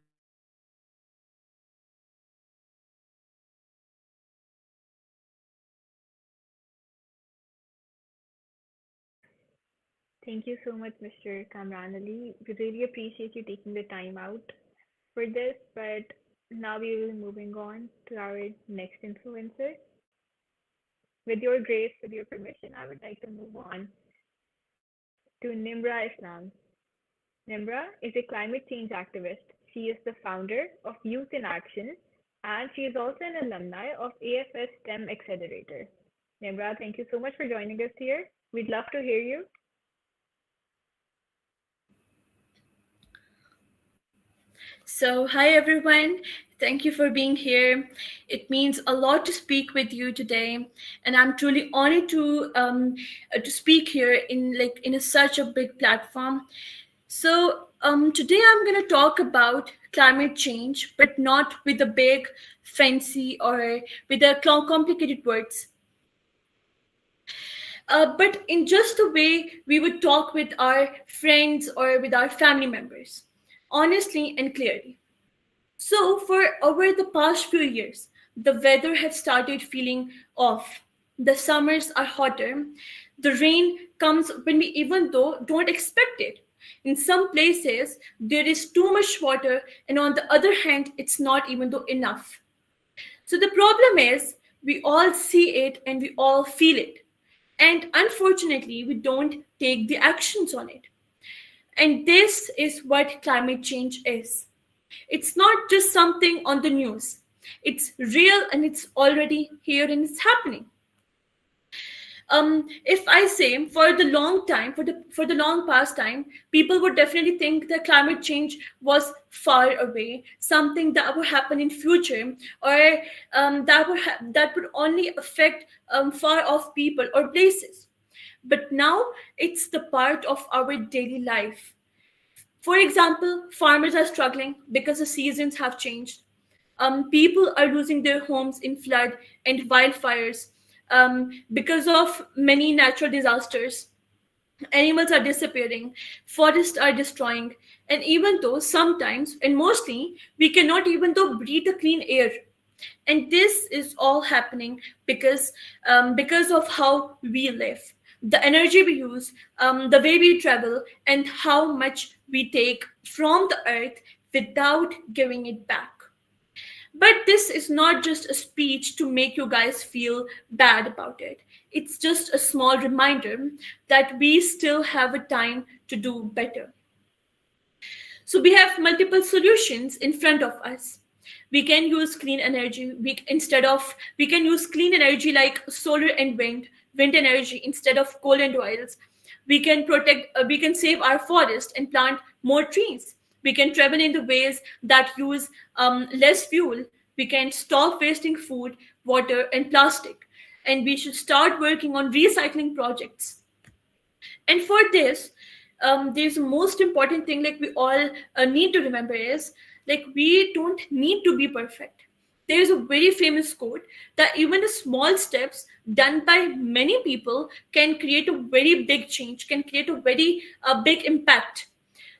Thank you so much, Mr. Kamran Ali. We really appreciate you taking the time out for this, but now we will be moving on to our next influencer. With your grace, with your permission, I would like to move on to Nimra Islam. Nimra is a climate change activist. She is the founder of Youth in Action, and she is also an alumni of AFS STEM Accelerator. Nimra, thank you so much for joining us here. We'd love to hear you. So, hi everyone. Thank you for being here. It means a lot to speak with you today, and I'm truly honored to speak here in such a big platform. So, today I'm going to talk about climate change, but not with the big, fancy, or with the complicated words, but in just the way we would talk with our friends or with our family members, honestly and clearly. So, for over the past few years, the weather has started feeling off. The summers are hotter. The rain comes when we even though don't expect it. In some places, there is too much water, and on the other hand, it's not even though enough. So the problem is, we all see it and we all feel it. And unfortunately, we don't take the actions on it. And this is what climate change is. It's not just something on the news. It's real and it's already here and it's happening. If I say for the long time, for the long past time, people would definitely think that climate change was far away, something that would happen in future, or that would only affect far off people or places. But now it's the part of our daily life. For example, farmers are struggling because the seasons have changed. People are losing their homes in flood and wildfires because of many natural disasters. Animals are disappearing, forests are destroying, and even though sometimes and mostly we cannot even though breathe the clean air. And this is all happening because of how we live, the energy we use, the way we travel, and how much we take from the earth without giving it back. But this is not just a speech to make you guys feel bad about it. It's just a small reminder that we still have a time to do better. So we have multiple solutions in front of us. We can use clean energy. We can use clean energy like solar and wind energy instead of coal and oils. We can save our forest and plant more trees. We can travel in the ways that use less fuel. We can stop wasting food, water, and plastic. And we should start working on recycling projects. And for this, there's the most important thing like we all need to remember is like we don't need to be perfect. There is a very famous quote that even the small steps done by many people can create a very big change, can create a very big impact.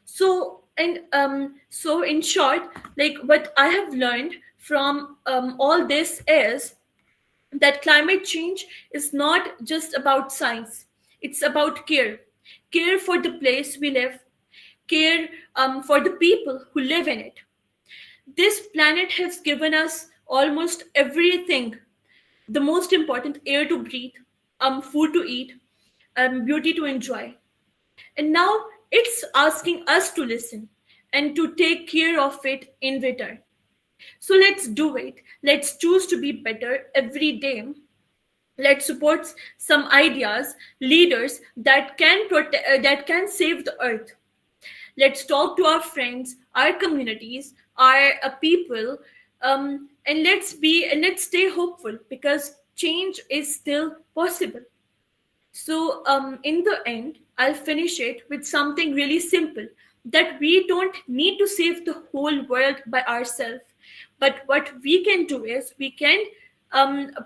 So in short, like what I have learned from all this is that climate change is not just about science, it's about care. Care for the place we live, care for the people who live in it. This planet has given us almost everything: the most important, air to breathe, food to eat, beauty to enjoy. And now it's asking us to listen and to take care of it in return. So let's do it. Let's choose to be better every day. Let's support some ideas, leaders that can that can save the earth. Let's talk to our friends, our communities, our people, and let's stay hopeful, because change is still possible. So, in the end, I'll finish it with something really simple, that we don't need to save the whole world by ourselves. But what we can do is we can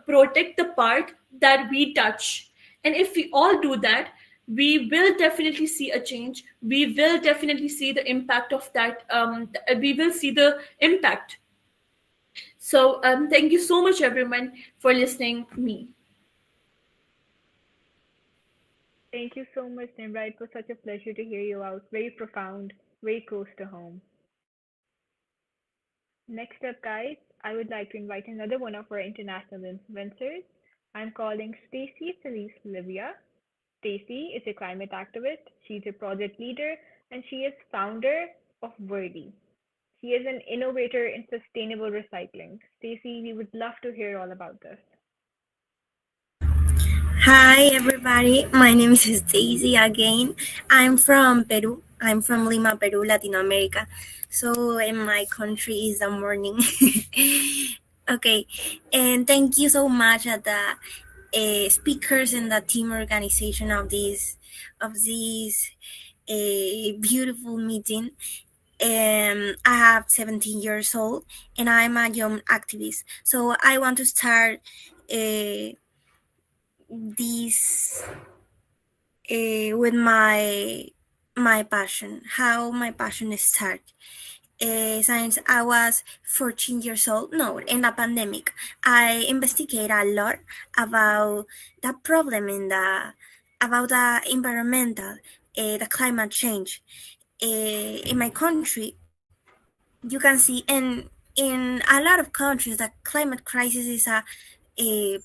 protect the part that we touch. And if we all do that, we will definitely see a change. We will definitely see the impact of that. We will see the impact. So, thank you so much, everyone, for listening to me. Thank you so much, Nimra. It was such a pleasure to hear you out. Very profound, very close to home. Next up, guys, I would like to invite another one of our international influencers. I'm calling Stacy Felice Livia. Stacy is a climate activist, she's a project leader, and she is founder of Wordy. She is an innovator in sustainable recycling. Stacy, we would love to hear all about this. Hi everybody, my name is Daisy again. I'm from Peru. I'm from Lima, Peru, Latin America. So in my country is the morning. Okay, and thank you so much at the speakers and the team organization of this beautiful meeting. I have 17 years old and I'm a young activist. So I want to start this with my passion, how my passion started. Since I was 14 years old, no, in the pandemic, I investigate a lot about the problem about the environmental, the climate change. In my country, you can see in a lot of countries the climate crisis is a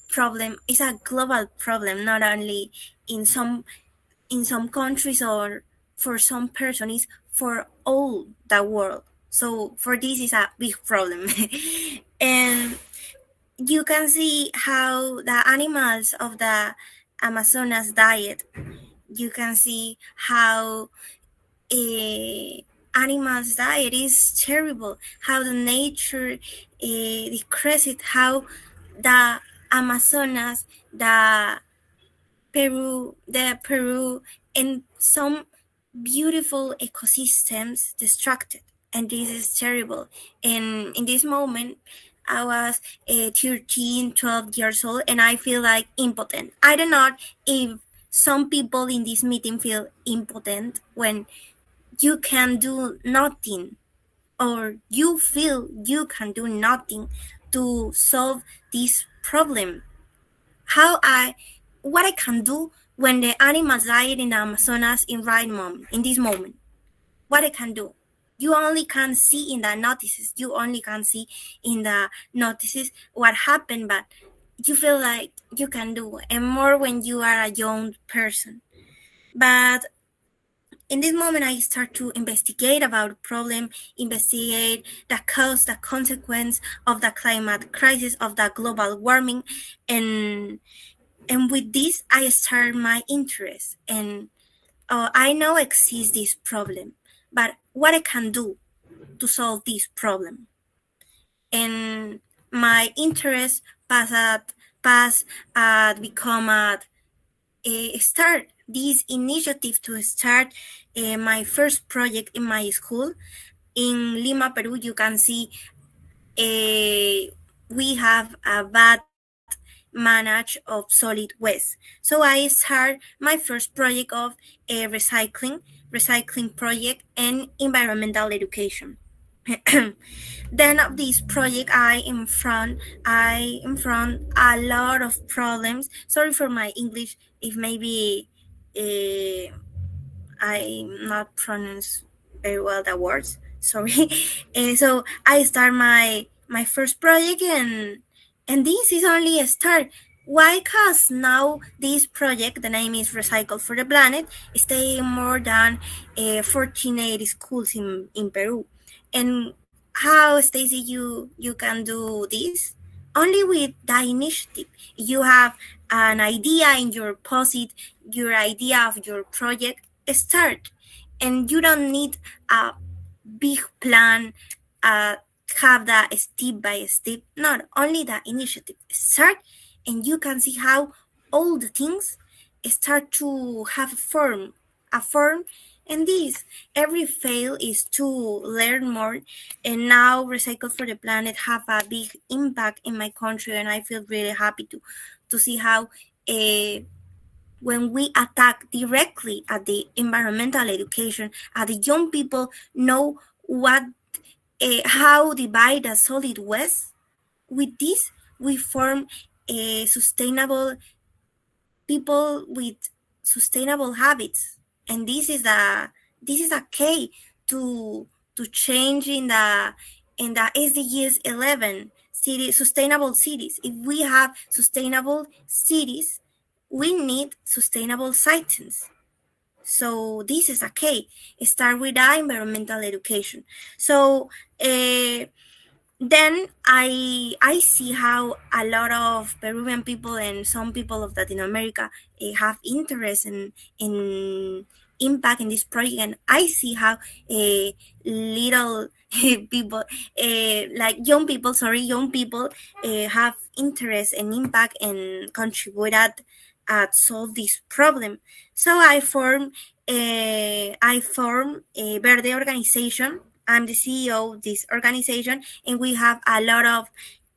problem, is a global problem, not only in some countries or for some person, is for all the world. So for this is a big problem. And you can see how the animals of the Amazonas diet. You can see how animals diet is terrible, how the nature decreases, how the Amazonas, the Peru, and some beautiful ecosystems destructed, and this is terrible. And in this moment, I was 13, 12 years old, and I feel like impotent. I don't know if some people in this meeting feel impotent when you can do nothing, or you feel you can do nothing to solve this problem. What I can do when the animals died in the Amazonas in this moment, what I can do. You only can see in the notices. You only can see in the notices what happened, but you feel like you can do, and more when you are a young person. But in this moment, I start to investigate about the problem, investigate the cause, the consequence of the climate crisis, of the global warming, and with this, I start my interest. And I know exists this problem, but what I can do to solve this problem? And my interest become at start this initiative to start my first project in my school in Lima, Peru. You can see we have a bad manage of solid waste. So I start my first project of a recycling project and environmental education. Then of this project I am front a lot of problems. Sorry for my English if maybe uh, I'm not pronounce very well the words. Sorry. So I start my first project, and this is only a start. Why? Cause now this project, the name is Recycle for the Planet, stay in more than 1480 schools in Peru. And how, Stacy, you can do this? Only with the initiative. You have an idea in your posit, your idea of your project, start. And you don't need a big plan, uh, have the step by step, not only the initiative. Start, and you can see how all the things start to have a form. And this every fail is to learn more. And now Recycle for the Planet have a big impact in my country, and I feel really happy to see how when we attack directly at the environmental education, at the young people know what how divide the solid waste. With this, we form a sustainable people with sustainable habits, and this is a key to change in the SDGs 11 city sustainable cities. If we have sustainable cities, we need sustainable citizens. So this is a key. Start with the environmental education. So then I see how a lot of Peruvian people and some people of Latin America have interest in impact in this project, and I see how little people like young people have interest and impact and contribute at solve this problem. So I form a Verde organization. I'm the CEO of this organization, and we have a lot of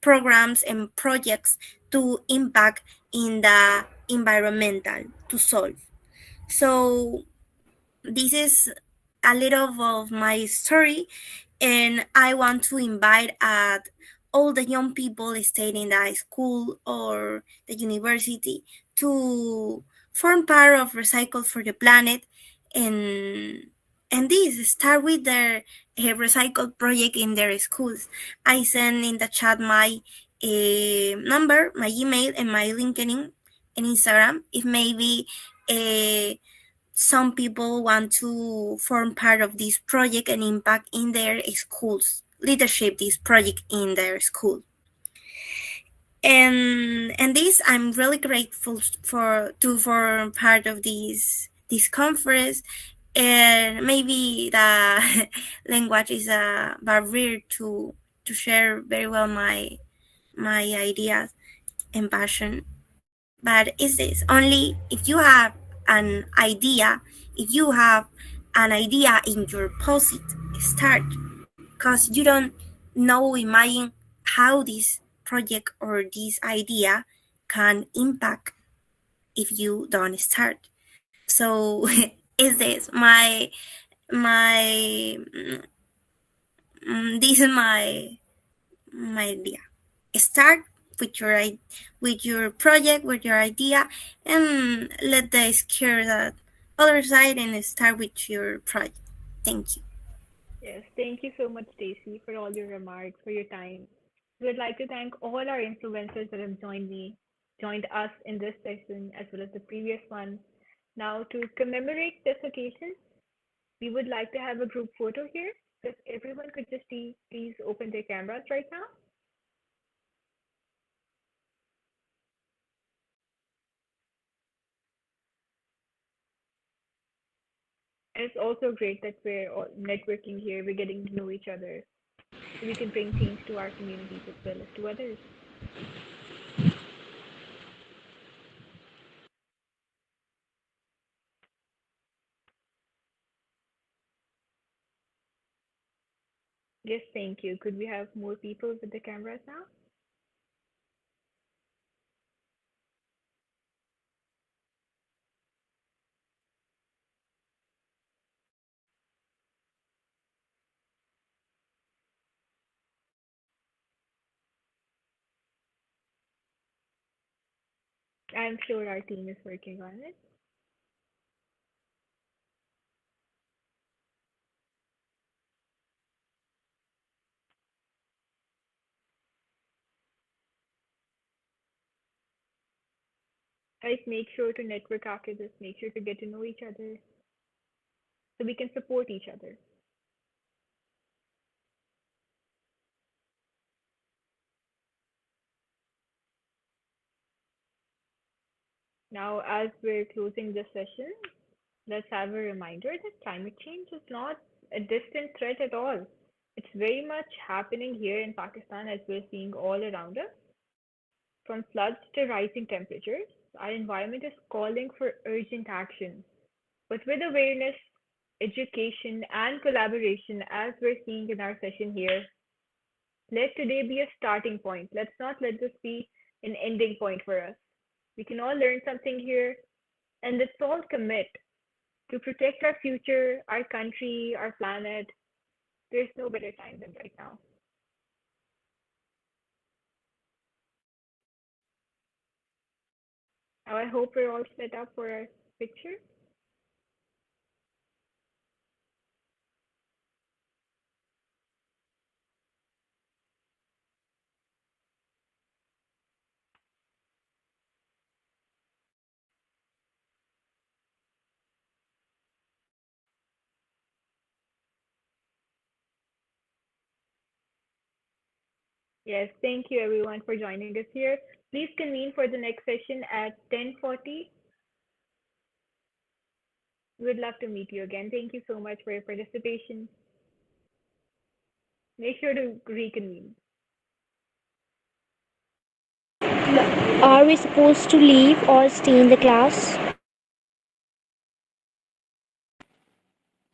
programs and projects to impact in the environmental to solve. So this is a little of my story, and I want to invite all the young people staying in the school or the university to form part of Recycle for the Planet, and this start with their recycle project in their schools. I send in the chat my number, my email, and my LinkedIn and Instagram. If maybe uh, some people want to form part of this project and impact in their schools, leadership this project in their school. And this, I'm really grateful to form part of this conference. And maybe the language is a barrier to share very well my ideas and passion. But is this only if you have an idea, if you have an idea in your posit, start, because you don't know, imagine how this project or this idea can impact if you don't start. So is this my this is my idea. Start with your project, with your idea, and let the scare that other side and start with your project. Thank you. Yes, thank you so much, Stacy, for all your remarks, for your time. We would like to thank all our influencers that have joined us in this session as well as the previous one. Now, to commemorate this occasion, we would like to have a group photo here. If everyone could just please open their cameras right now. And it's also great that we're all networking here, we're getting to know each other, so we can bring change to our communities as well as to others. Yes, thank you. Could we have more people with the cameras now? I'm sure our team is working on it. Guys, make sure to network after this. Make sure to get to know each other so we can support each other. Now, as we're closing this session, let's have a reminder that climate change is not a distant threat at all. It's very much happening here in Pakistan as we're seeing all around us. From floods to rising temperatures, our environment is calling for urgent action. But with awareness, education, and collaboration, as we're seeing in our session here, let today be a starting point. Let's not let this be an ending point for us. We can all learn something here, and let's all commit to protect our future, our country, our planet. There's no better time than right now. Now, I hope we're all set up for our picture. Yes, thank you everyone for joining us here. Please convene for the next session at 10:40. We'd love to meet you again. Thank you so much for your participation. Make sure to reconvene. Are we supposed to leave or stay in the class?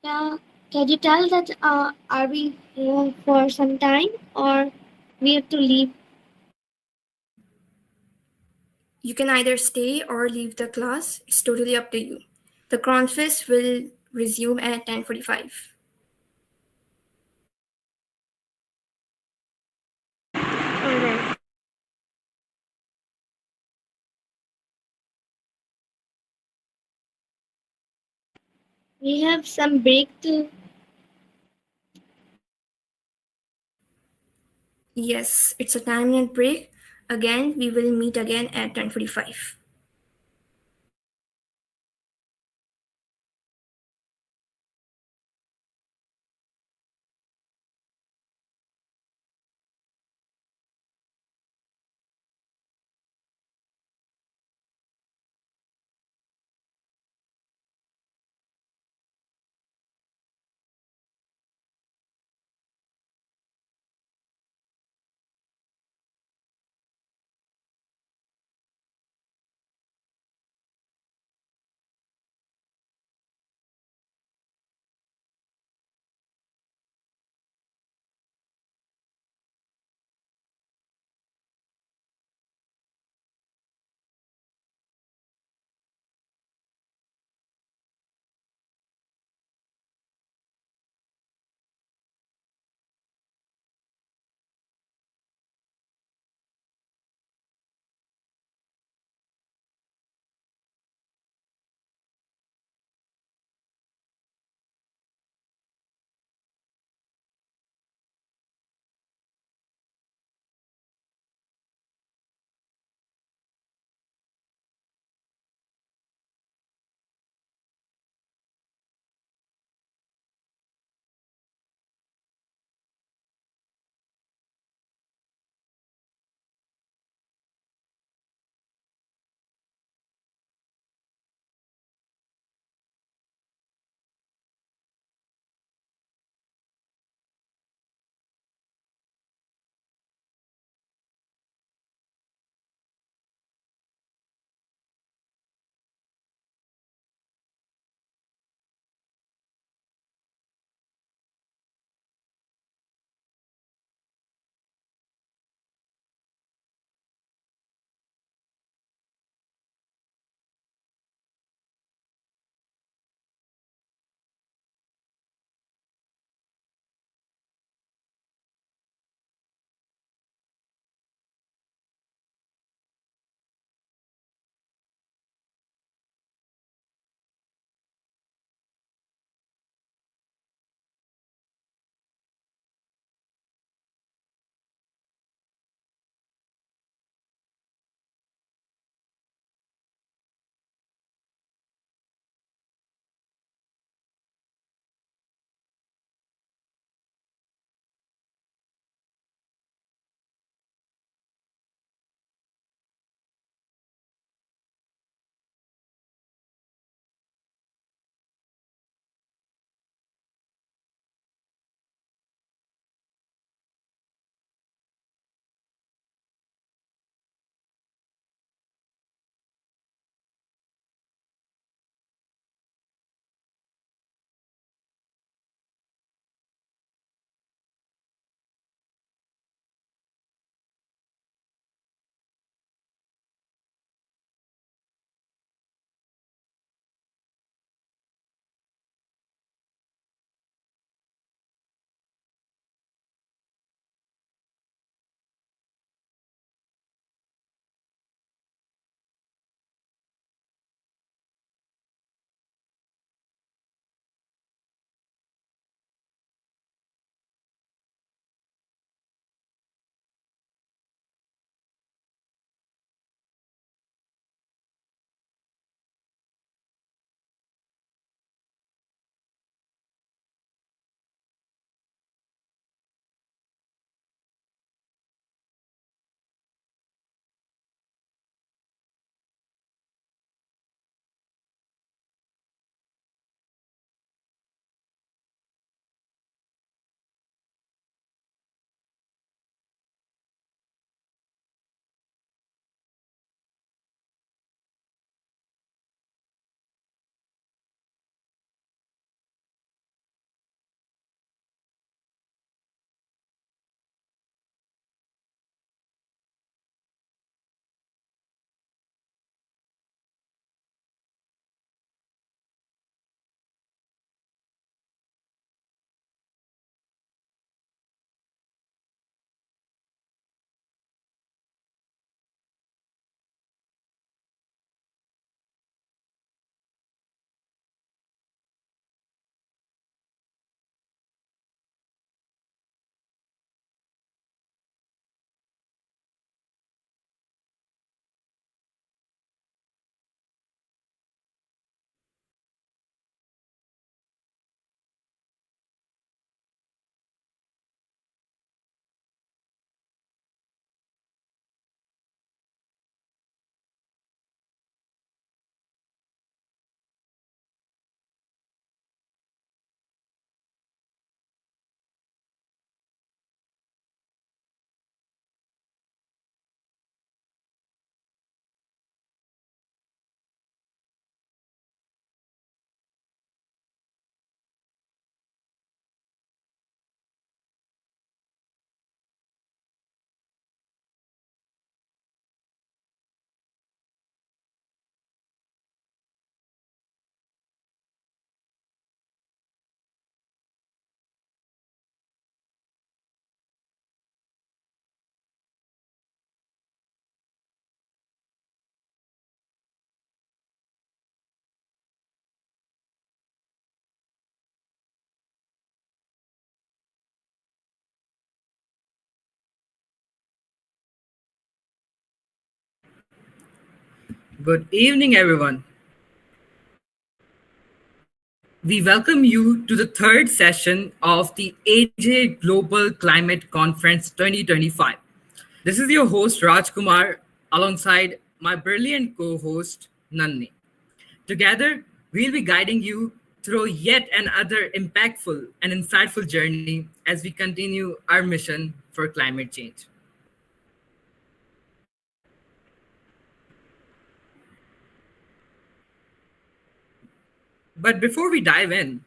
Yeah, can you tell that are we here for some time or we have to leave? You can either stay or leave the class. It's totally up to you. The conference will resume at 10:45. Alright. We have some break to. Yes, it's a 10-minute break. Again, we will meet again at 10:45. Good evening, everyone. We welcome you to the third session of the AJ Global Climate Conference 2025. This is your host, Rajkumar, alongside my brilliant co host, Nanni. Together, we'll be guiding you through yet another impactful and insightful journey as we continue our mission for climate change. But before we dive in,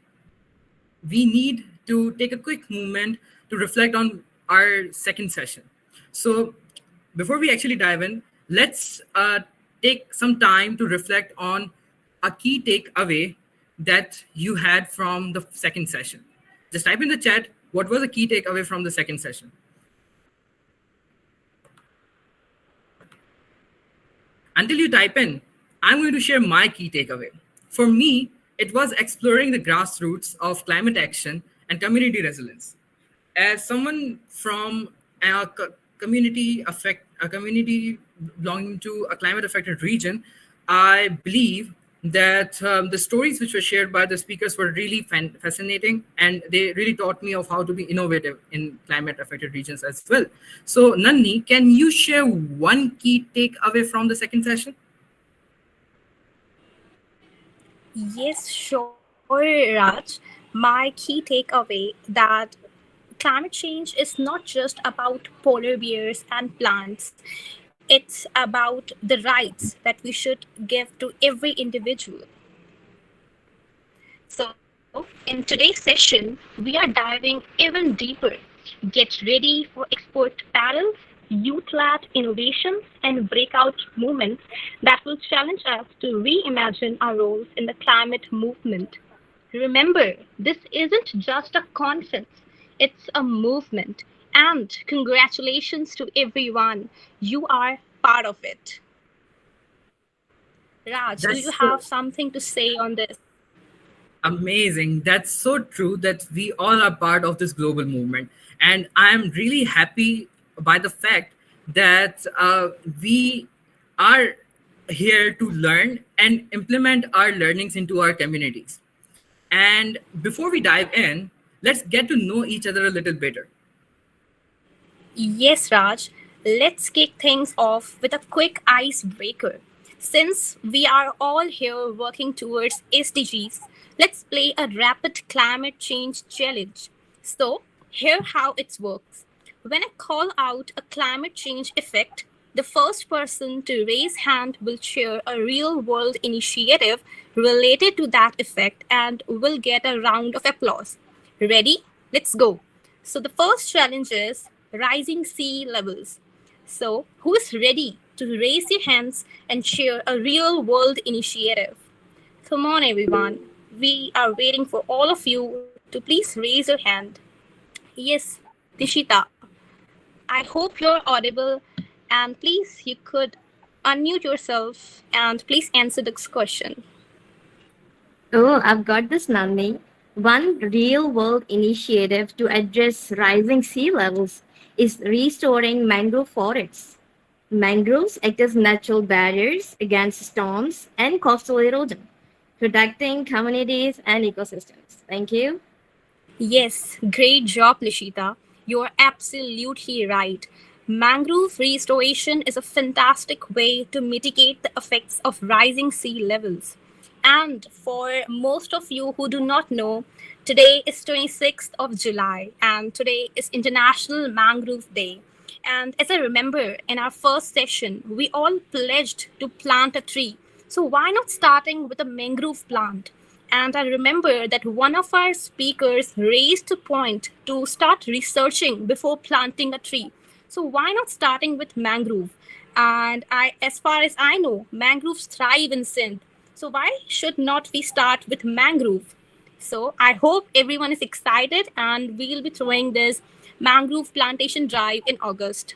we need to take a quick moment to reflect on our second session. So, before we actually dive in, let's take some time to reflect on a key takeaway that you had from the second session. Just type in the chat what was the key takeaway from the second session. Until you type in, I'm going to share my key takeaway. For me, it was exploring the grassroots of climate action and community resilience. As someone from a community belonging to a climate affected region, I believe that the stories which were shared by the speakers were really fascinating, and they really taught me of how to be innovative in climate affected regions as well. So Nanni, can you share one key takeaway from the second session? Yes, sure, Raj. My key takeaway that climate change is not just about polar bears and plants. It's about the rights that we should give to every individual. So, in today's session, we are diving even deeper. Get ready for expert panels, youth led innovations, and breakout movements that will challenge us to reimagine our roles in the climate movement. Remember, this isn't just a conference, it's a movement. And congratulations to everyone. You are part of it. Raj, do you That's have something to say on this? amazing. That's so true that we all are part of this global movement. And I'm really happy by the fact that we are here to learn and implement our learnings into our communities. And before we dive in, let's get to know each other a little better. Yes, Raj. Let's kick things off with a quick icebreaker. Since we are all here working towards SDGs, let's play a rapid climate change challenge. So, here how it works. When I call out a climate change effect, the first person to raise hand will share a real world initiative related to that effect and will get a round of applause. Ready? Let's go. So the first challenge is rising sea levels. So who is ready to raise your hands and share a real world initiative? Come on, everyone. We are waiting for all of you to please raise your hand. Yes, Dishita. I hope you're audible, and please you could unmute yourself and please answer this question. Oh, I've got this, Nandi. One real world initiative to address rising sea levels is restoring mangrove forests. Mangroves act as natural barriers against storms and coastal erosion, protecting communities and ecosystems. Thank you. Yes, great job, Lishita. You're absolutely right. Mangrove restoration is a fantastic way to mitigate the effects of rising sea levels. And for most of you who do not know, today is 26th of July and today is International Mangrove Day. And as I remember in our first session, we all pledged to plant a tree. So why not starting with a mangrove plant? And I remember that one of our speakers raised a point to start researching before planting a tree. So why not starting with mangrove? And as far as I know, mangroves thrive in Sindh. So why should not we start with mangrove? So I hope everyone is excited and we'll be throwing this mangrove plantation drive in August.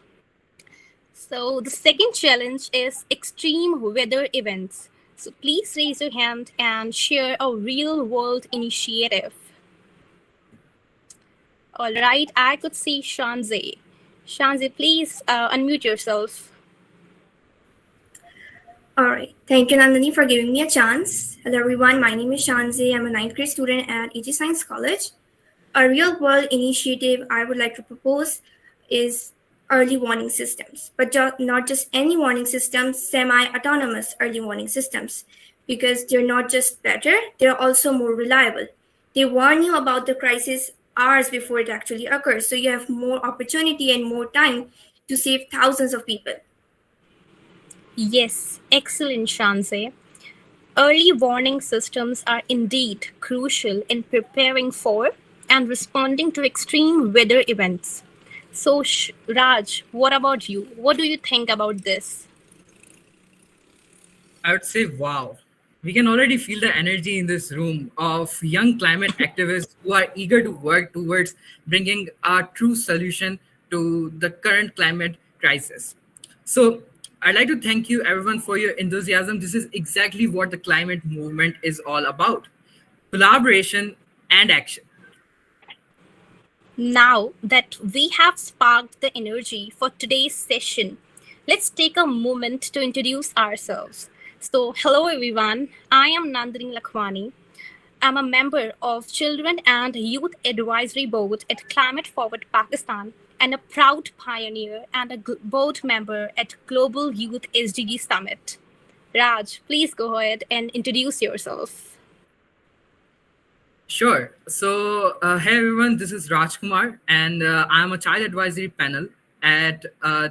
So the second challenge is extreme weather events. So please raise your hand and share a real world initiative. All right, I could see Shanze. Shanze, please unmute yourself. All right. Thank you, Nandini, for giving me a chance. Hello, everyone. My name is Shanzi. I'm a ninth grade student at AJ Science College. A real world initiative I would like to propose is early warning systems, but not just any warning systems, semi autonomous early warning systems, because they're not just better, they're also more reliable. They warn you about the crisis hours before it actually occurs, so you have more opportunity and more time to save thousands of people. Yes, excellent, Shanze. Early warning systems are indeed crucial in preparing for and responding to extreme weather events. So, Raj, what about you? What do you think about this? I would say, wow. We can already feel the energy in this room of young climate activists who are eager to work towards bringing a true solution to the current climate crisis. So, I'd like to thank you, everyone, for your enthusiasm. This is exactly what the climate movement is all about: collaboration and action. Now that we have sparked the energy for today's session, let's take a moment to introduce ourselves. So, hello everyone, I am Nandini Lakhwani. I'm a member of Children and Youth Advisory Board at Climate Forward Pakistan and a proud pioneer and a board member at Global Youth SDG Summit. Raj, please go ahead and introduce yourself. Sure. So, hey everyone, this is Rajkumar, and I'm a child advisory panel at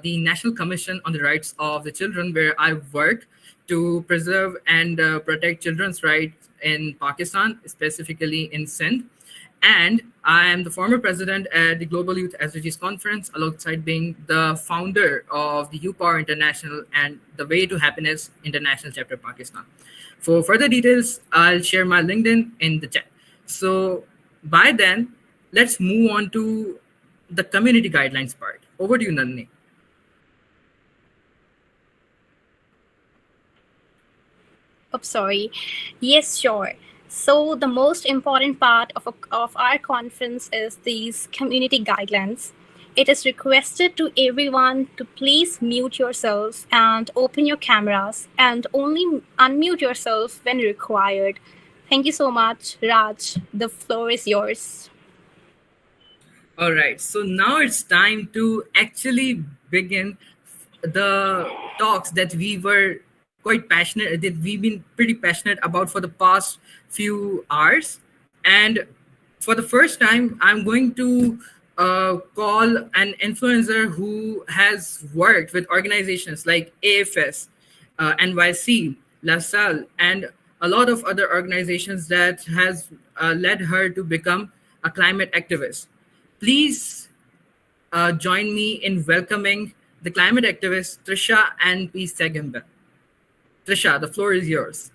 the National Commission on the Rights of the Children, where I work to preserve and protect children's rights in Pakistan, specifically in Sindh. And I am the former president at the Global Youth SDGs Conference, alongside being the founder of the Youth Power International and the Way to Happiness International Chapter Pakistan. For further details, I'll share my LinkedIn in the chat. So by then, let's move on to the community guidelines part. Over to you, Nandini. Oh, sorry. Yes, sure. So the most important part of our conference is these community guidelines. It is requested to everyone to please mute yourself and open your cameras and only unmute yourself when required. Thank you so much, Raj. The floor is yours. All right. So now it's time to actually begin the talks that we were quite passionate, that we've been pretty passionate about for the past few hours. And for the first time, I'm going to call an influencer who has worked with organizations like AFS, NYC, LaSalle, and a lot of other organizations that has led her to become a climate activist. Please join me in welcoming the climate activist Trisha and P. Segambe. Trisha, the floor is yours.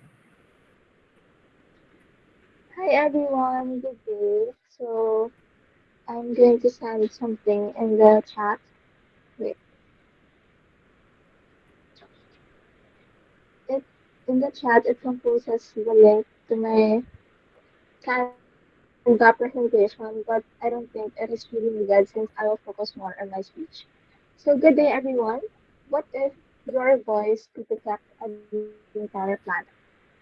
Hi everyone, good day. So I'm going to send something in the chat. Wait, it in the chat it composes the link to my Canva presentation, but I don't think it is really needed since I will focus more on my speech. So good day everyone. What if your voice could protect the entire planet?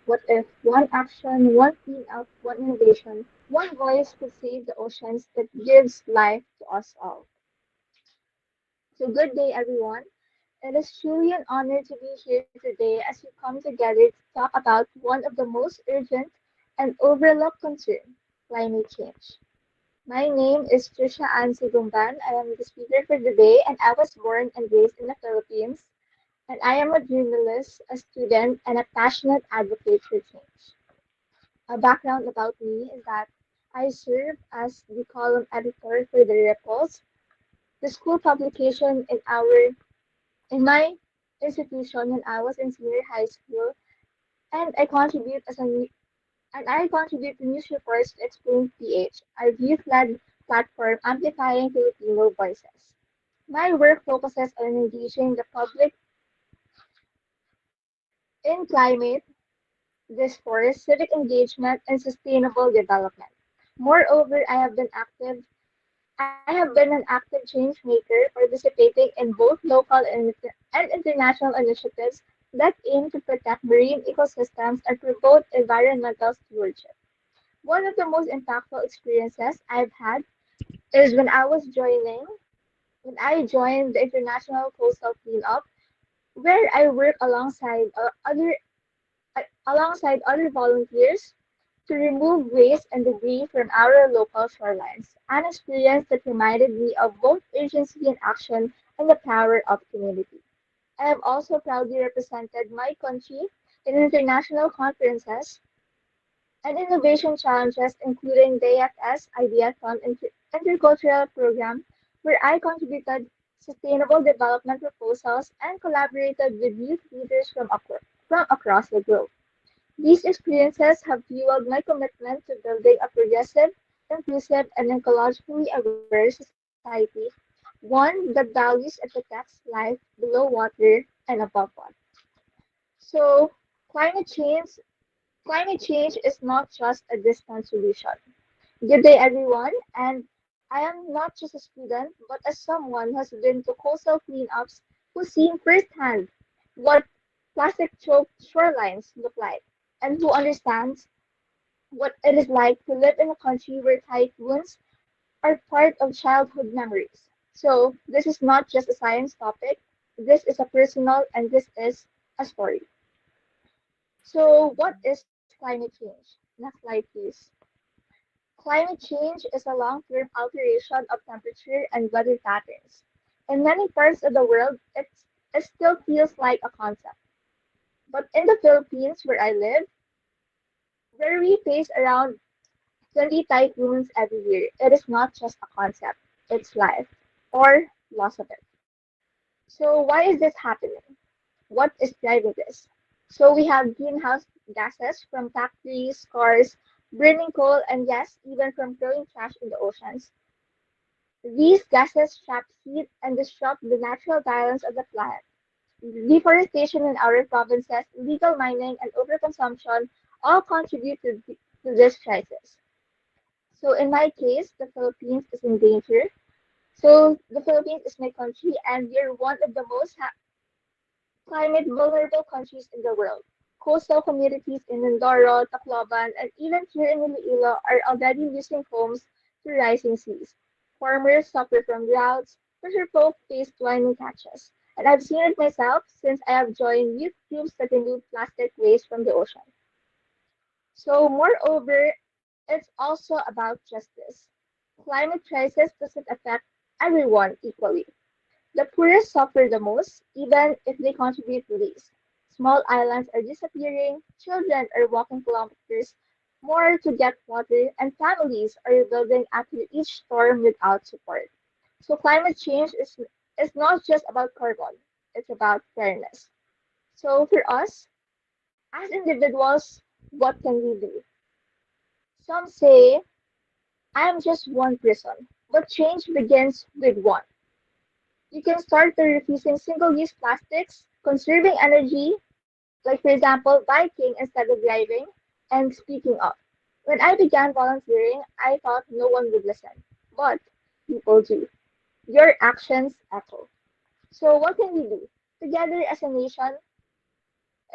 What if one action, one cleanup, one innovation, one voice could save the oceans that gives life to us all? So, good day, everyone. It is truly an honor to be here today as we come together to talk about one of the most urgent and overlooked concerns, climate change. My name is Trisha Ann Sigumban. I am the speaker for today, and I was born and raised in the Philippines. And I am a journalist, a student, and a passionate advocate for change. A background about me is that I serve as the column editor for the Ripples, the school publication in my institution when I was in senior high school, and I contribute to news reports to explain PH, our youth-led platform amplifying Filipino voices. My work focuses on engaging the public in climate discourse, civic engagement, and sustainable development. Moreover, I have been an active change maker, participating in both local and international initiatives that aim to protect marine ecosystems and promote environmental stewardship. One of the most impactful experiences I've had is when I joined the International Coastal Cleanup, where I work alongside other volunteers to remove waste and debris from our local shorelines, an experience that reminded me of both urgency and action and the power of community. I have also proudly represented my country in international conferences and innovation challenges, including the AFS Ideathon Intercultural Program, where I contributed sustainable development proposals and collaborated with youth leaders from across the globe. These experiences have fueled my commitment to building a progressive, inclusive, and ecologically aware society, one that values and protects life below water and above water. So, climate change climate change is not just a distant solution. Good day, everyone, and I am not just a student, but as someone who has been to coastal cleanups who's seen firsthand what plastic-choked shorelines look like, and who understands what it is like to live in a country where typhoons are part of childhood memories. So this is not just a science topic, this is a personal and this is a story. So what is climate change? Next slide, please. Climate change is a long-term alteration of temperature and weather patterns. In many parts of the world, it still feels like a concept. But in the Philippines, where I live, where we face around 20 typhoons every year, it is not just a concept, it's life or loss of it. So why is this happening? What is driving this? So we have greenhouse gases from factories, cars, burning coal, and yes, even from throwing trash in the oceans. These gases trap heat and disrupt the natural balance of the planet. Deforestation in our provinces, illegal mining, and overconsumption all contribute to this crisis. So in my case, the Philippines is in danger. So the Philippines is my country, and we are one of the most climate vulnerable countries in the world. Coastal communities in Mindoro, Tacloban, and even here in Iloilo are already losing homes to rising seas. Farmers suffer from droughts, fisher folk face dwindling catches. And I've seen it myself since I have joined youth groups that remove plastic waste from the ocean. So, moreover, it's also about justice. Climate crisis doesn't affect everyone equally. The poorest suffer the most, even if they contribute the least. Small islands are disappearing, children are walking kilometers more to get water, and families are rebuilding after each storm without support. So climate change is not just about carbon, it's about fairness. So for us, as individuals, what can we do? Some say, I am just one person, but change begins with one. You can start by refusing single-use plastics, conserving energy, like for example, biking instead of driving, and speaking up. When I began volunteering, I thought no one would listen, but people do. Your actions echo. So what can we do? Together as a nation,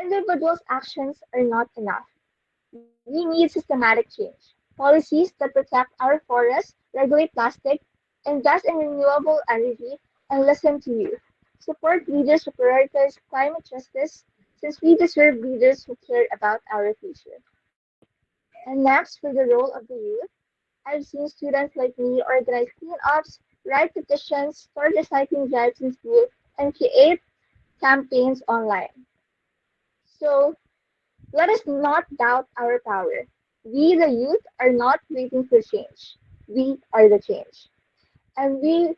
individuals' actions are not enough. We need systematic change. Policies that protect our forests, regulate plastic, invest in renewable energy, and listen to youth. Support leaders who prioritize climate justice since we deserve leaders who care about our future. And next, for the role of the youth, I've seen students like me organize cleanups, write petitions, start recycling drives in school, and create campaigns online. So let us not doubt our power. We, the youth, are not waiting for change. We are the change. And we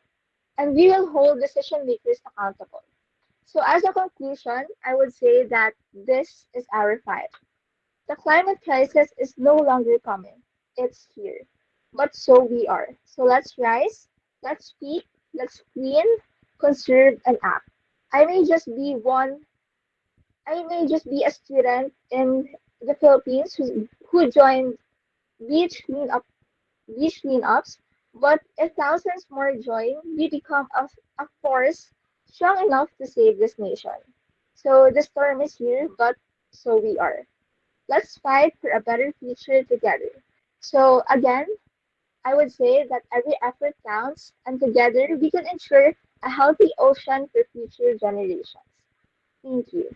will hold decision makers accountable. So as a conclusion, I would say that this is our fight. The climate crisis is no longer coming. It's here. But so we are. So let's rise, let's speak, let's clean, conserve, and act. I may just be one I may just be a student in the Philippines who joined beach cleanup beach cleanups, but if thousands more join, we become a force strong enough to save this nation. So the storm is here, but so we are. Let's fight for a better future together. So again, I would say that every effort counts, and together we can ensure a healthy ocean for future generations. Thank you.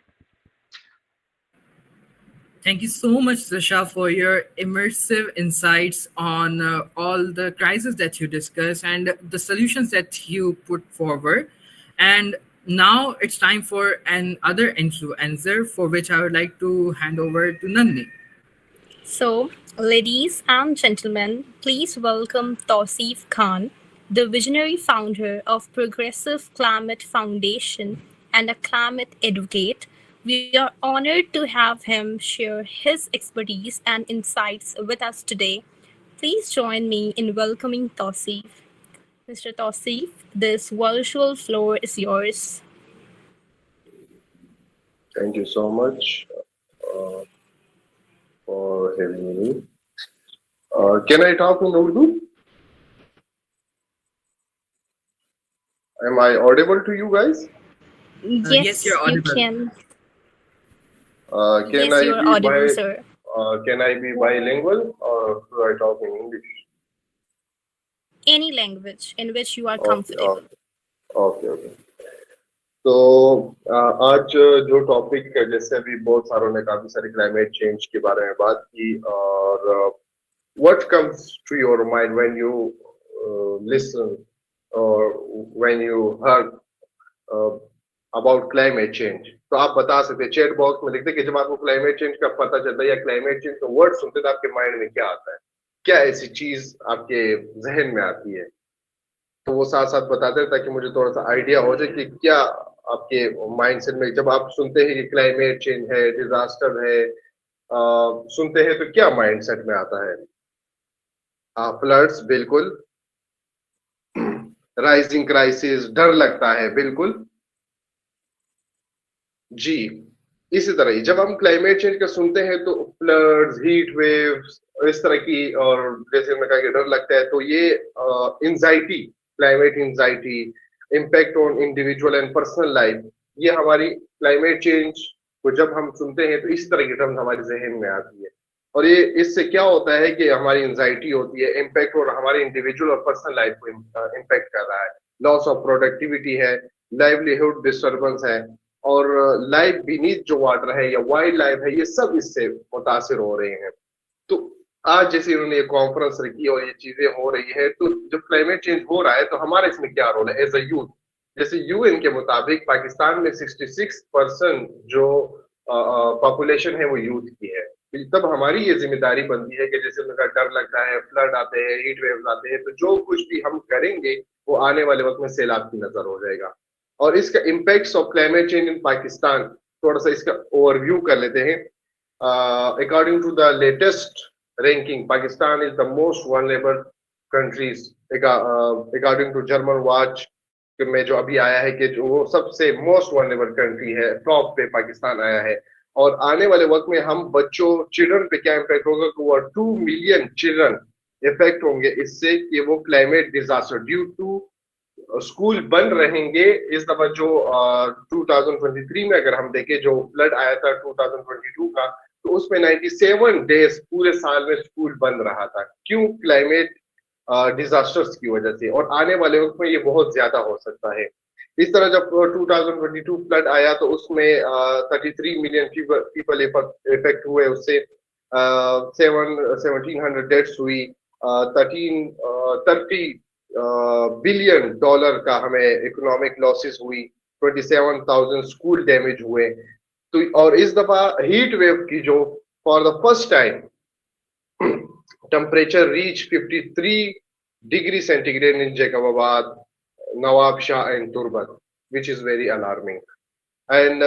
Thank you so much, Sasha, for your immersive insights on all the crises that you discuss and the solutions that you put forward. And now it's time for another influencer, for which I would like to hand over to Nandini. So, ladies and gentlemen, please welcome Tausif Khan, the visionary founder of Progressive Climate Foundation and a climate advocate. We are honored to have him share his expertise and insights with us today. Please join me in welcoming Tausif. Mr. Tausif, this virtual floor is yours. Thank you so much uh, for having me. Can I talk in Urdu? Am I audible to you guys? Yes, you're Yes, you audible. can. Can Yes, I you are be audible, sir. can I be bilingual or should I talk in English? Any language in which you are Okay, comfortable. okay. तो आज जो topic जैसे अभी बहुत सारों ने काफी सारी क्लाइमेट चेंज के बारे में बात की और what comes to your mind when you listen or when you heard about climate change? तो आप बता सकते हैं चैट बॉक्स में लिखते कि जब आपको क्लाइमेट चेंज का पता चलता है या क्लाइमेट चेंज का वर्ड सुनते तो आपके माइंड में क्या आता है, क्या ऐसी चीज आपके जहन में आती है, तो वो साथ साथ बताते हैं ताकि मुझे थोड़ा सा आइडिया हो जाए कि क्या आपके माइंडसेट में जब आप सुनते हैं कि क्लाइमेट चेंज है, डिजास्टर है, सुनते हैं तो क्या माइंडसेट में आता है? फ्लड्स, बिल्कुल। राइजिंग क्राइसिस, डर लगता है, बिल्कुल जी। इसी तरह ही जब हम क्लाइमेट चेंज का सुनते हैं तो फ्लड्स, हीट वेव्स, इस तरह की, और जैसे मैंने कहा कि डर लगता है, तो ये anxiety, climate anxiety, impact on individual and personal life, ये हमारी क्लाइमेट चेंज को जब हम सुनते हैं तो इस तरह की टर्म्स हमारे जहन में आती है। और ये इससे क्या होता है कि हमारी एंजाइटी होती है, इम्पैक्ट और हमारे इंडिविजुअल और पर्सनल लाइफ को इम्पैक्ट कर रहा है, लॉस ऑफ प्रोडक्टिविटी है, लाइवलीहुड डिस्टर्बेंस है, और लाइफ बीनीथ जो वाटर है या वाइल्ड लाइफ है, ये सब इससे मुतासिर हो रहे हैं। तो आज जैसे उन्होंने ये कॉन्फ्रेंस रखी और ये चीजें हो रही है, तो जब क्लाइमेट चेंज हो रहा है तो हमारा इसमें क्या रोल है एज अ यूथ? जैसे यूएन के मुताबिक पाकिस्तान में 66% जो पॉपुलेशन है वो यूथ की है। तब हमारी ये जिम्मेदारी बनती है कि जैसे उनका डर लगता है, फ्लड आते हैं, हीट वेव्स आते हैं, तो जो कुछ भी हम करेंगे वो आने वाले वक्त में सैलाब की नजर हो जाएगा। और इसका impacts of climate change in Pakistan, थोड़ा सा इसका ओवरव्यू कर लेते हैं। According to the latest ranking, Pakistan is the most vulnerable countries according to German watch में जो अभी आया है कि जो वो सबसे मोस्ट वल्नरेबल कंट्री है, टॉप पे पाकिस्तान आया है। और आने वाले वक्त में हम बच्चों, चिल्ड्रन पे क्या इम्पैक्ट होगा कि वो 2 मिलियन चिल्ड्रन इफेक्ट होंगे इससे कि वो climate disaster due to school बंद रहेंगे। इस दफा जो 2023 में अगर हम देखें जो फ्लड आया था 2022 का, तो उसमें 97 डेज पूरे साल में स्कूल बंद रहा था। क्यों? क्लाइमेट डिजास्टर्स की वजह से। और आने वाले वक्त में ये बहुत ज्यादा हो सकता है। इस तरह जब 2022 फ्लड आया तो उसमें 33 मिलियन पीपल इफेक्ट हुए, उससे 1700 डेथ्स हुई, 30 बिलियन डॉलर का हमें इकोनॉमिक लॉसेस हुई, 27,000 स्कूल डैमेज हुए। तो और इस दफा हीट वेव की जो for the first time temperature reach 53 degree centigrade in Jacobabad, Nawab Shah and Turbat, which is very alarming. And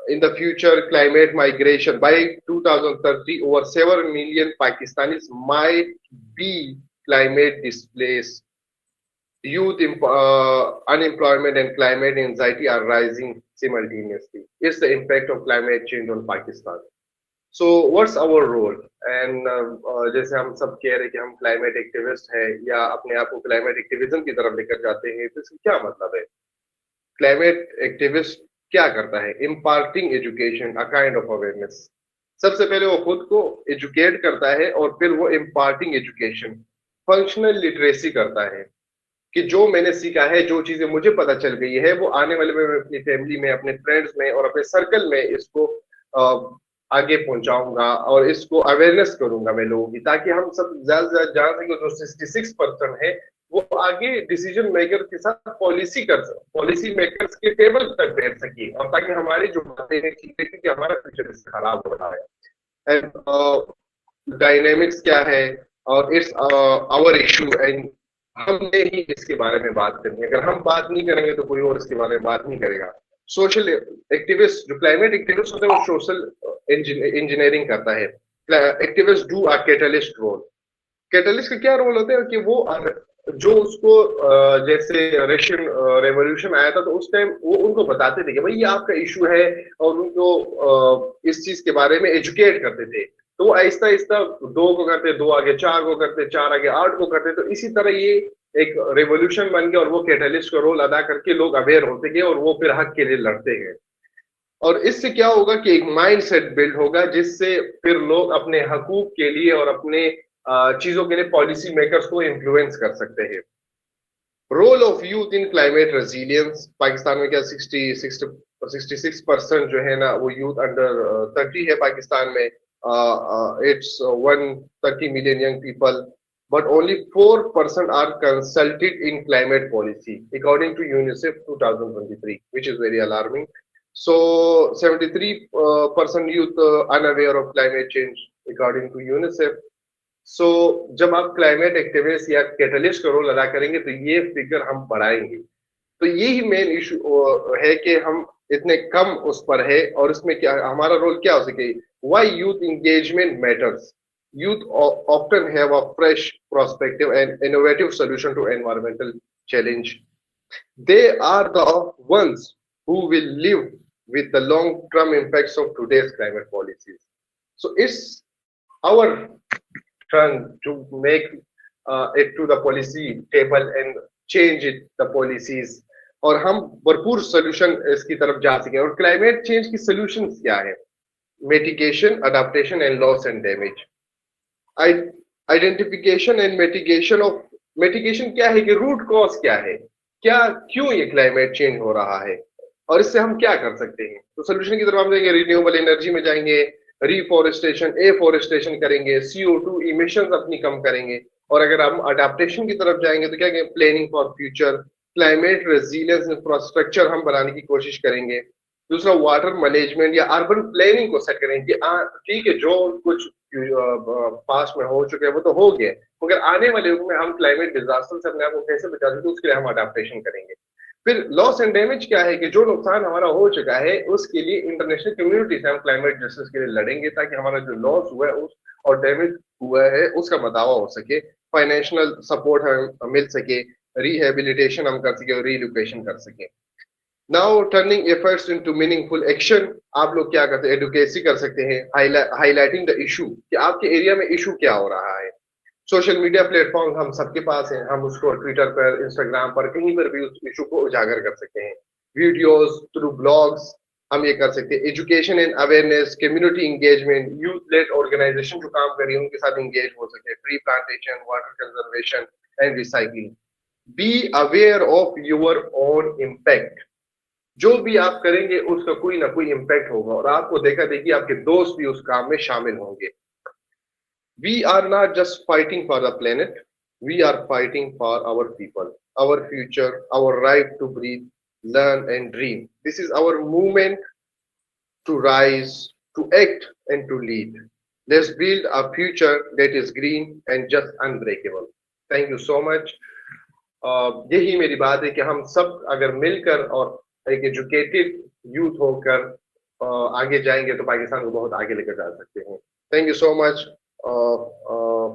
in the future, climate migration by 2030, over 7 million Pakistanis might be climate displaced. Youth unemployment and climate anxiety are rising simultaneously. It's the impact of climate change on Pakistan. So what's our role? And जैसे हम सब कह रहे हैं कि हम climate activist हैं या अपने आप को क्लाइमेट एक्टिविज्म की तरफ लेकर जाते हैं, तो इसका क्या मतलब है? क्लाइमेट एक्टिविस्ट क्या करता है? Imparting education, a kind of awareness. सबसे पहले वो खुद को एजुकेट करता है और फिर वो इम्पार्टिंग एजुकेशन, फंक्शनल लिटरेसी करता है कि जो मैंने सीखा है, जो चीजें मुझे पता चल गई है, वो आने वाले में मैं अपनी फैमिली में, अपने फ्रेंड्स में और अपने सर्कल में इसको आगे पहुंचाऊंगा और इसको अवेयरनेस करूंगा मैं लोगों की, ताकि हम सब ज्यादा से ज्यादा जान सके जो 66% है वो आगे डिसीजन मेकर के साथ पॉलिसी कर सके, पॉलिसी मेकर्स के टेबल तक बैठ सके, और ताकि हमारी जो बातें हैं कि हमारा फ्यूचर इससे खराब हो रहा है। एंड डायनेमिक्स क्या है और इट्स आवर इशू, एंड हमने ही इसके बारे में बात करनी है। अगर हम बात नहीं करेंगे तो कोई और इसके बारे में बात नहीं करेगा। सोशल एक्टिविस्ट, जो क्लाइमेट एक्टिविस्ट होते हैं, वो सोशल इंजीनियरिंग करता है। Activist do a catalyst role. Catalyst का क्या रोल होता है कि वो जो उसको जैसे रशियन रेवोल्यूशन आया था तो उस टाइम वो उनको बताते थे कि भाई ये आपका इशू है, और उनको इस चीज के बारे में एजुकेट करते थे। तो वो आहिस्ता आहिस्ता 2 को करते, 2 आगे 4 को करते, 4 आगे 8 को करते। तो इसी तरह ये एक रेवोल्यूशन बन गया और वो कैटलिस्ट का रोल अदा करके लोग अवेयर होते गए और वो फिर हक के लिए लड़ते गए। और इससे क्या होगा कि एक माइंड सेट बिल्ड होगा जिससे फिर लोग अपने हकूक के लिए और अपने चीजों के लिए पॉलिसी मेकर्स को इन्फ्लुएंस कर सकते हैं। Role of youth in climate resilience. Pakistan में क्या 66% जो है ना वो यूथ अंडर 30 है पाकिस्तान में। It's 130 million young people, but only 4% are consulted in climate policy, according to UNICEF 2023, which is very alarming. So 73% youth unaware of climate change, according to UNICEF. So जब आप क्लाइमेट एक्टिविस्ट या catalyst का role अदा करेंगे तो ये figure हम बढ़ाएंगे। तो यही मेन इशू है कि हम इतने कम उस पर है, और इसमें क्या हमारा रोल क्या हो सके। Why youth engagement matters? Youth often have a fresh perspective and innovative solution to environmental challenge. They are the ones who will live with the long-term impacts of today's climate policies. So it's our turn to make it to the policy table and change it, the policies, और हम भरपूर solution इसकी तरफ जा सकें। और climate change की solutions क्या है? Mitigation, adaptation and loss and damage. Identification and mitigation of, mitigation क्या है कि रूट कॉज क्या है, क्या क्यों ये क्लाइमेट चेंज हो रहा है और इससे हम क्या कर सकते हैं। तो सोल्यूशन की तरफ हम जाएंगे, रिन्यूएबल एनर्जी में जाएंगे, रिफॉरेस्टेशन, एफॉरेस्टेशन करेंगे, CO2 इमिशंस अपनी कम करेंगे। और अगर हम अडाप्टेशन की तरफ जाएंगे तो क्या कहेंगे, planning for future, climate resilience infrastructure हम बनाने की कोशिश करेंगे। दूसरा, वाटर मैनेजमेंट या अर्बन प्लानिंग को सेट करेंगे कि ठीक है जो कुछ पास्ट में हो चुके हैं वो तो हो गए, मगर आने वाले युग में हम क्लाइमेट डिजास्टर से अपने आप को कैसे बचा सकते हैं, उसके लिए हम अडाप्टेशन करेंगे। फिर लॉस एंड डैमेज क्या है कि जो नुकसान हमारा हो चुका है उसके लिए इंटरनेशनल कम्युनिटी से हम क्लाइमेट जस्टिस के लिए लड़ेंगे, ताकि हमारा जो लॉस हुआ है उस और डैमेज हुआ है उसका मदावा हो सके, फाइनेंशियल सपोर्ट हमें मिल सके, रिहेबिलिटेशन हम कर सके और रीलोकेशन कर सके। Now turning efforts into meaningful action. आप लोग क्या करते हैं, एडवोकेसी कर सकते हैं, हाईलाइटिंग द इशू कि आपके एरिया में इशू क्या हो रहा है। सोशल मीडिया प्लेटफॉर्म हम सबके पास हैं, हम उसको ट्विटर पर, इंस्टाग्राम पर, कहीं पर भी उस इशू को उजागर कर सकते हैं। वीडियोस थ्रू ब्लॉग्स हम ये कर सकते हैं। Education and awareness, community engagement, youth led organization जो काम कर रही है उनके साथ एंगेज हो सके, tree plantation, water conservation and recycling. Be aware of your own impact. जो भी आप करेंगे उसका कोई ना कोई इम्पैक्ट होगा और आपको देखा देखी आपके दोस्त भी उस काम में शामिल होंगे। We are not just fighting for the planet, we are fighting for our people, our future, our right to breathe, learn and dream. This is our movement to rise, to act and to lead. Let's build a future that is green and just unbreakable. Thank you so much. यही मेरी बात है कि हम सब अगर मिलकर और एक एजुकेटेड यूथ होकर आगे जाएंगे तो पाकिस्तान को बहुत आगे लेकर जा सकते हैं। Thank you so much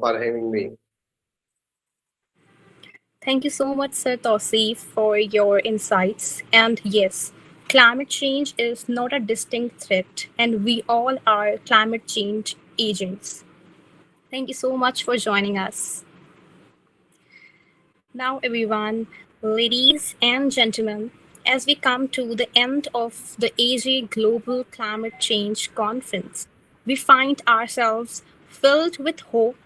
for having me. Thank you so much, Sir Tausif, for your insights. And yes, climate change is not a distinct threat, and we all are climate change agents. Thank you so much for joining us. Now, everyone, ladies and gentlemen, As we come to the end of the AJ Global Climate Change Conference, we find ourselves filled with hope,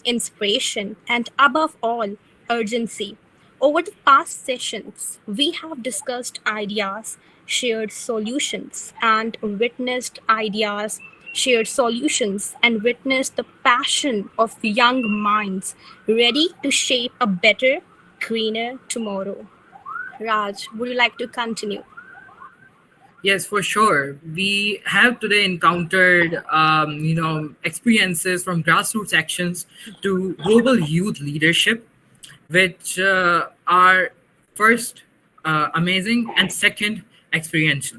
inspiration, and above all, urgency. Over the past sessions, we have discussed ideas, shared solutions, and witnessed ideas, shared solutions, and witnessed the passion of young minds ready to shape a better, greener tomorrow. Raj, would you like to continue? Yes, for sure. We have today encountered, experiences from grassroots actions to global youth leadership, which are first amazing and second experiential.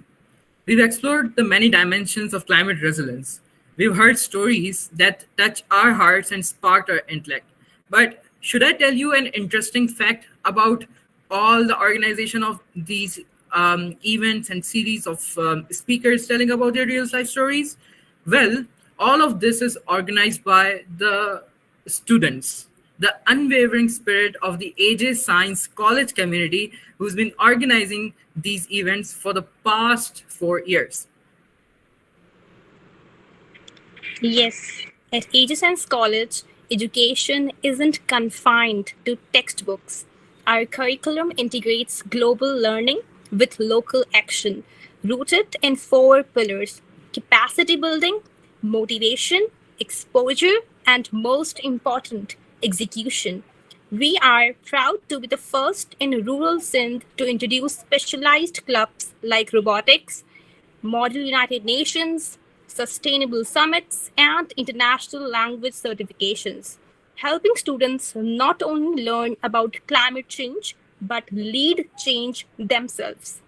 We've explored the many dimensions of climate resilience. We've heard stories that touch our hearts and spark our intellect. But should I tell you an interesting fact about all the organization of these events and series of speakers telling about their real life stories? Well, all of this is organized by the students, the unwavering spirit of the AJ Science College community who's been organizing these events for the past 4 years. Yes, at AJGYSC College, education isn't confined to textbooks. Our curriculum integrates global learning with local action, rooted in four pillars: capacity building, motivation, exposure, and most important, execution. We are proud to be the first in rural Sindh to introduce specialized clubs like robotics, Model United Nations, sustainable summits, and international language certifications, helping students not only learn about climate change but lead change themselves.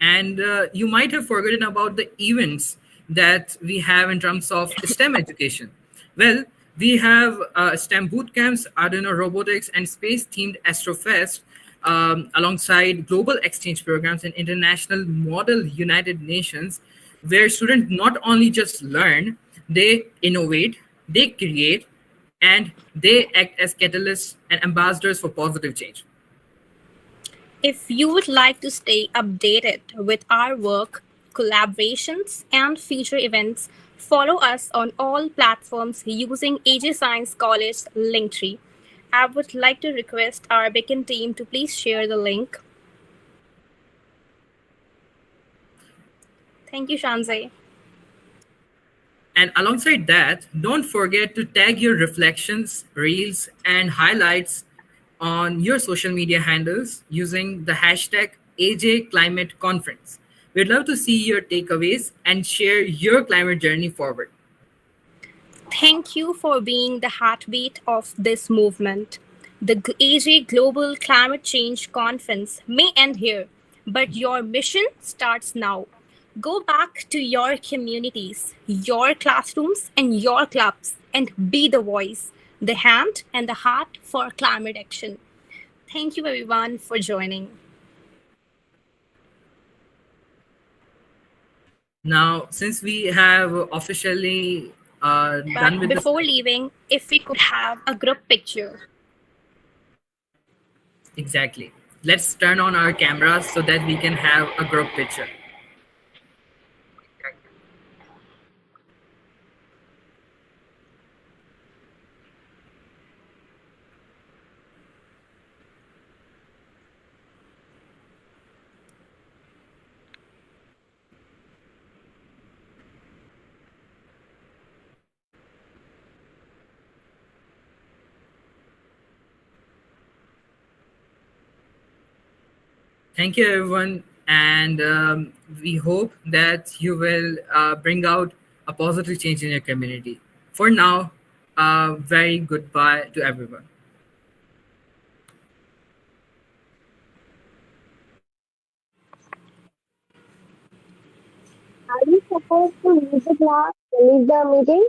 And you might have forgotten about the events that we have in terms of STEM education. Well, we have STEM boot camps, Arduino robotics, and space-themed Astrofest, alongside global exchange programs and international Model United Nations, where students not only just learn, they innovate, they create, and they act as catalysts and ambassadors for positive change. If you would like to stay updated with our work, collaborations, and future events, follow us on all platforms using AJ Science College Linktree. I would like to request our Beacon team to please share the link. Thank you, Shanzai. And alongside that, don't forget to tag your reflections, reels, and highlights on your social media handles using the hashtag AJ Climate Conference. We'd love to see your takeaways and share your climate journey forward. Thank you for being the heartbeat of this movement. The AJ Global Climate Change Conference may end here, but your mission starts now. Go back to your communities, your classrooms, and your clubs and be the voice, the hand, and the heart for climate action. Thank you, everyone, for joining. Now, since we have officially done with before leaving, if we could have a group picture. Exactly. Let's turn on our cameras so that we can have a group picture. Thank you, everyone. And we hope that you will bring out a positive change in your community. For now, very goodbye to everyone. Are we supposed to leave the class, leave the meeting?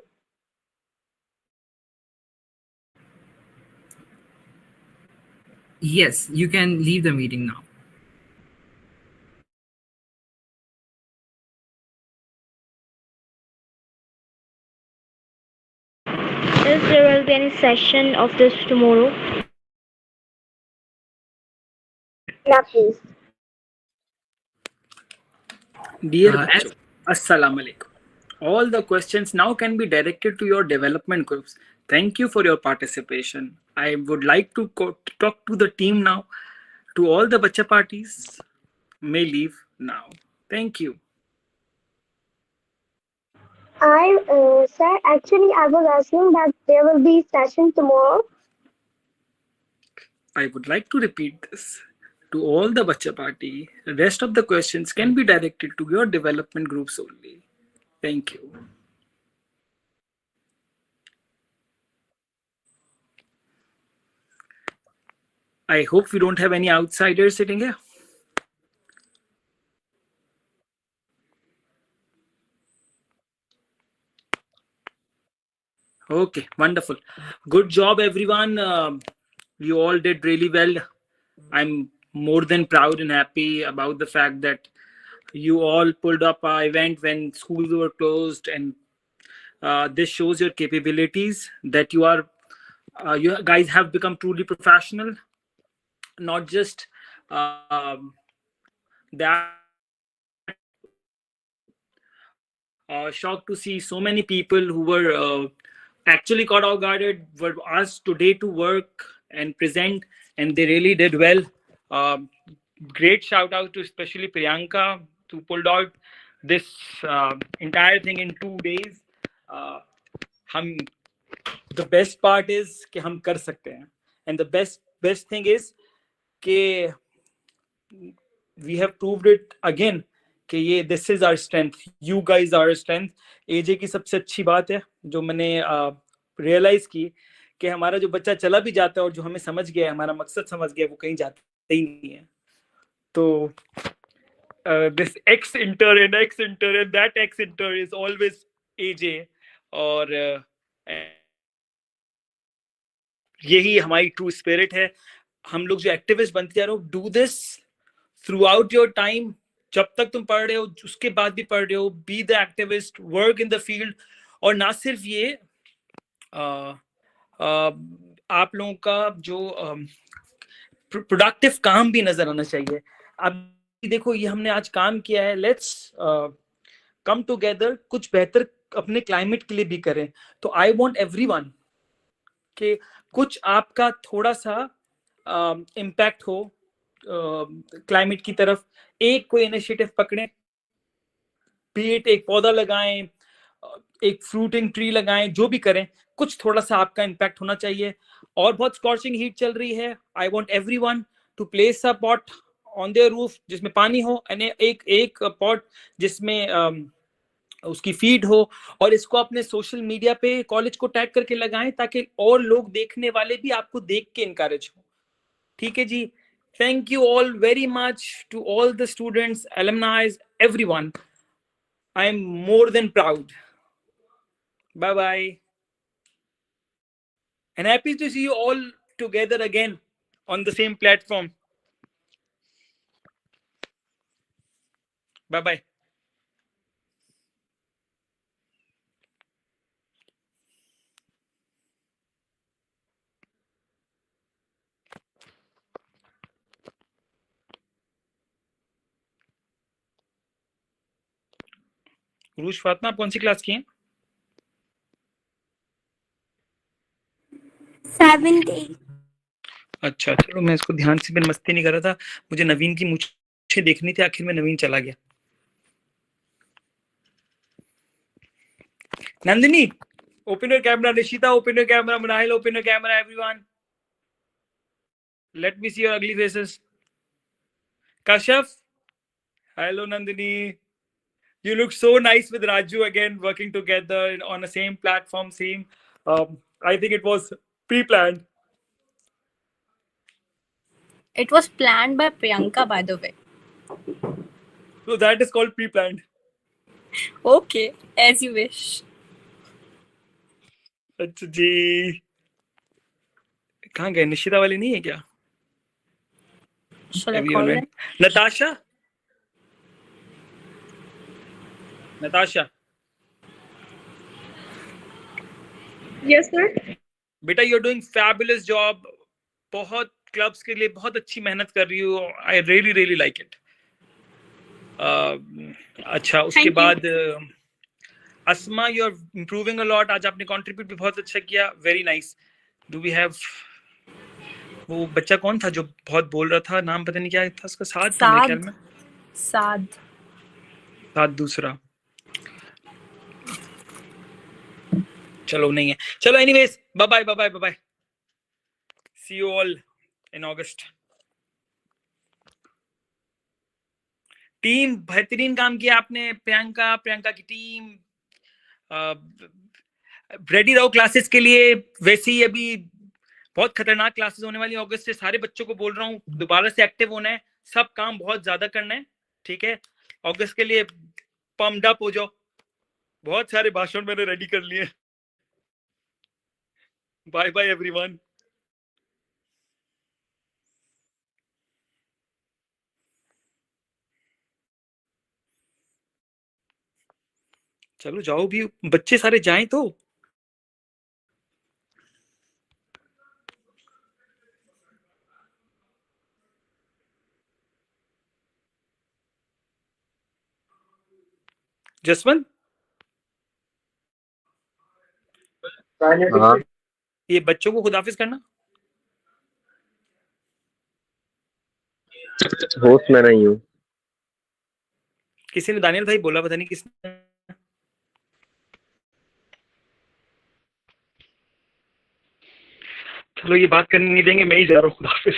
Yes, you can leave the meeting now. Is there will be any session of this tomorrow? Yeah, please. Dear as बच्चों, Assalamu alaikum. All the questions now can be directed to your development groups. Thank you for your participation. I would like to talk to the team now. To all the bacha parties, may leave now. Thank you. Sir, actually, I was asking that there will be session tomorrow. I would like to repeat this. To all the bacha party, the rest of the questions can be directed to your development groups only. Thank you. I hope we don't have any outsiders sitting here. Okay, wonderful. Good job, everyone. You all did really well. I'm more than proud and happy about the fact that you all pulled up our event when schools were closed, and this shows your capabilities that you guys have become truly professional. Not just that, shocked to see so many people who were actually caught off guarded were asked today to work and present, and they really did well. Great shout out to especially Priyanka, who pulled out this entire thing in 2 days. हम The best part is कि हम कर सकते हैं, and the best thing is कि we have proved it again कि ये this is our strength. You guys are our strength. एजे की सबसे अच्छी बात है जो मैंने रियलाइज की कि हमारा जो बच्चा चला भी जाता है और जो हमें समझ गया, हमारा मकसद समझ गया, वो कहीं जाता ही नहीं है. तो this ex intern and that ex intern is always AJ, और यही हमारी ट्रू स्पिरिट है. हम लोग जो एक्टिविस्ट बनते जा रहे हो, do this through out your time. जब तक तुम पढ़ रहे हो, उसके बाद भी पढ़ रहे हो, be the activist, work in the field. और ना सिर्फ ये, आप लोगों का जो प्रोडक्टिव काम भी नजर आना चाहिए. अब देखो, ये हमने आज काम किया है, लेट्स कम टुगेदर, कुछ बेहतर अपने क्लाइमेट के लिए भी करें. तो आई वांट एवरीवन कि कुछ आपका थोड़ा सा इम्पैक्ट हो क्लाइमेट की तरफ. एक कोई इनिशिएटिव पकड़ें, पेट एक पौधा लगाएं, एक फ्रूटिंग ट्री लगाएं, जो भी करें, कुछ थोड़ा सा आपका इम्पैक्ट होना चाहिए. और बहुत स्कॉर्चिंग हीट चल रही है. I want everyone to place a pot on their roof जिसमें पानी हो, एंड एक पॉट जिसमें उसकी फीड हो, और इसको अपने सोशल मीडिया पे कॉलेज को टैग करके लगाएं ताकि और लोग देखने वाले भी आपको देख के इनकरेज हो. ठीक है जी. Thank you all very much to all the students, alumni, everyone. I am more than proud. Bye bye. And happy to see you all together again on the same platform. Bye bye. Rush Fatima, आप कौन सी class की हैं? 70. अच्छा, चलो, मैं इसको ध्यान से बिन मस्ती नहीं कर रहा था. मुझे नवीन की मुझे देखनी थी. आखिर में नवीन चला गया. Nandini, open your camera. Nishita, open your camera. Manahil, open your camera. Everyone, let me see your ugly faces. Kashaf, hello Nandini. You look so nice with Raju again, working together on the same platform. Same. I think it was pre-planned. It was planned by Priyanka, by the way. So that is called pre-planned. Okay, as you wish. अच्छा जी. कहाँ गए? निशिता वाली नहीं है क्या? Shall I call her? Natasha? Natasha? Yes, sir. बेटा, you're doing fabulous job. बहुत clubs के लिए बहुत अच्छी मेहनत कर रही हो. I really like it. अच्छा, उसके बाद Asma, you are improving a lot. आज आपने कंट्रीब्यूट भी बहुत अच्छा किया. Very nice. Do we have वो बच्चा कौन था जो बहुत बोल रहा था, नाम पता नहीं क्या था उसका, साद था मेरे ख्याल में. साद दूसरा. चलो नहीं है. चलो anyways, bye bye bye bye bye. See you all in August. Team बेहतरीन काम किया आपने. प्रियंका की टीम रेडी रहो क्लासेस के लिए. वैसे ही अभी बहुत खतरनाक क्लासेस होने वाली अगस्त से. सारे बच्चों को बोल रहा हूँ दोबारा से एक्टिव होना है. सब काम बहुत ज्यादा करना है. ठीक है, अगस्त के लिए पम्प्ड अप हो जाओ. बहुत सारे भाषण मैंने रेडी कर लिए. Bye bye everyone. चलो जाओ भी, बच्चे सारे जाएं तो. जसवंत, हाँ, ये बच्चों को खुदाफिज करना. होस्ट मैं नहीं हूँ. किसी ने, दानियल भाई बोला, पता नहीं किसने. चलो ये बात करने नहीं देंगे, मैं ही जा रहा हूँ. खुदाफिज.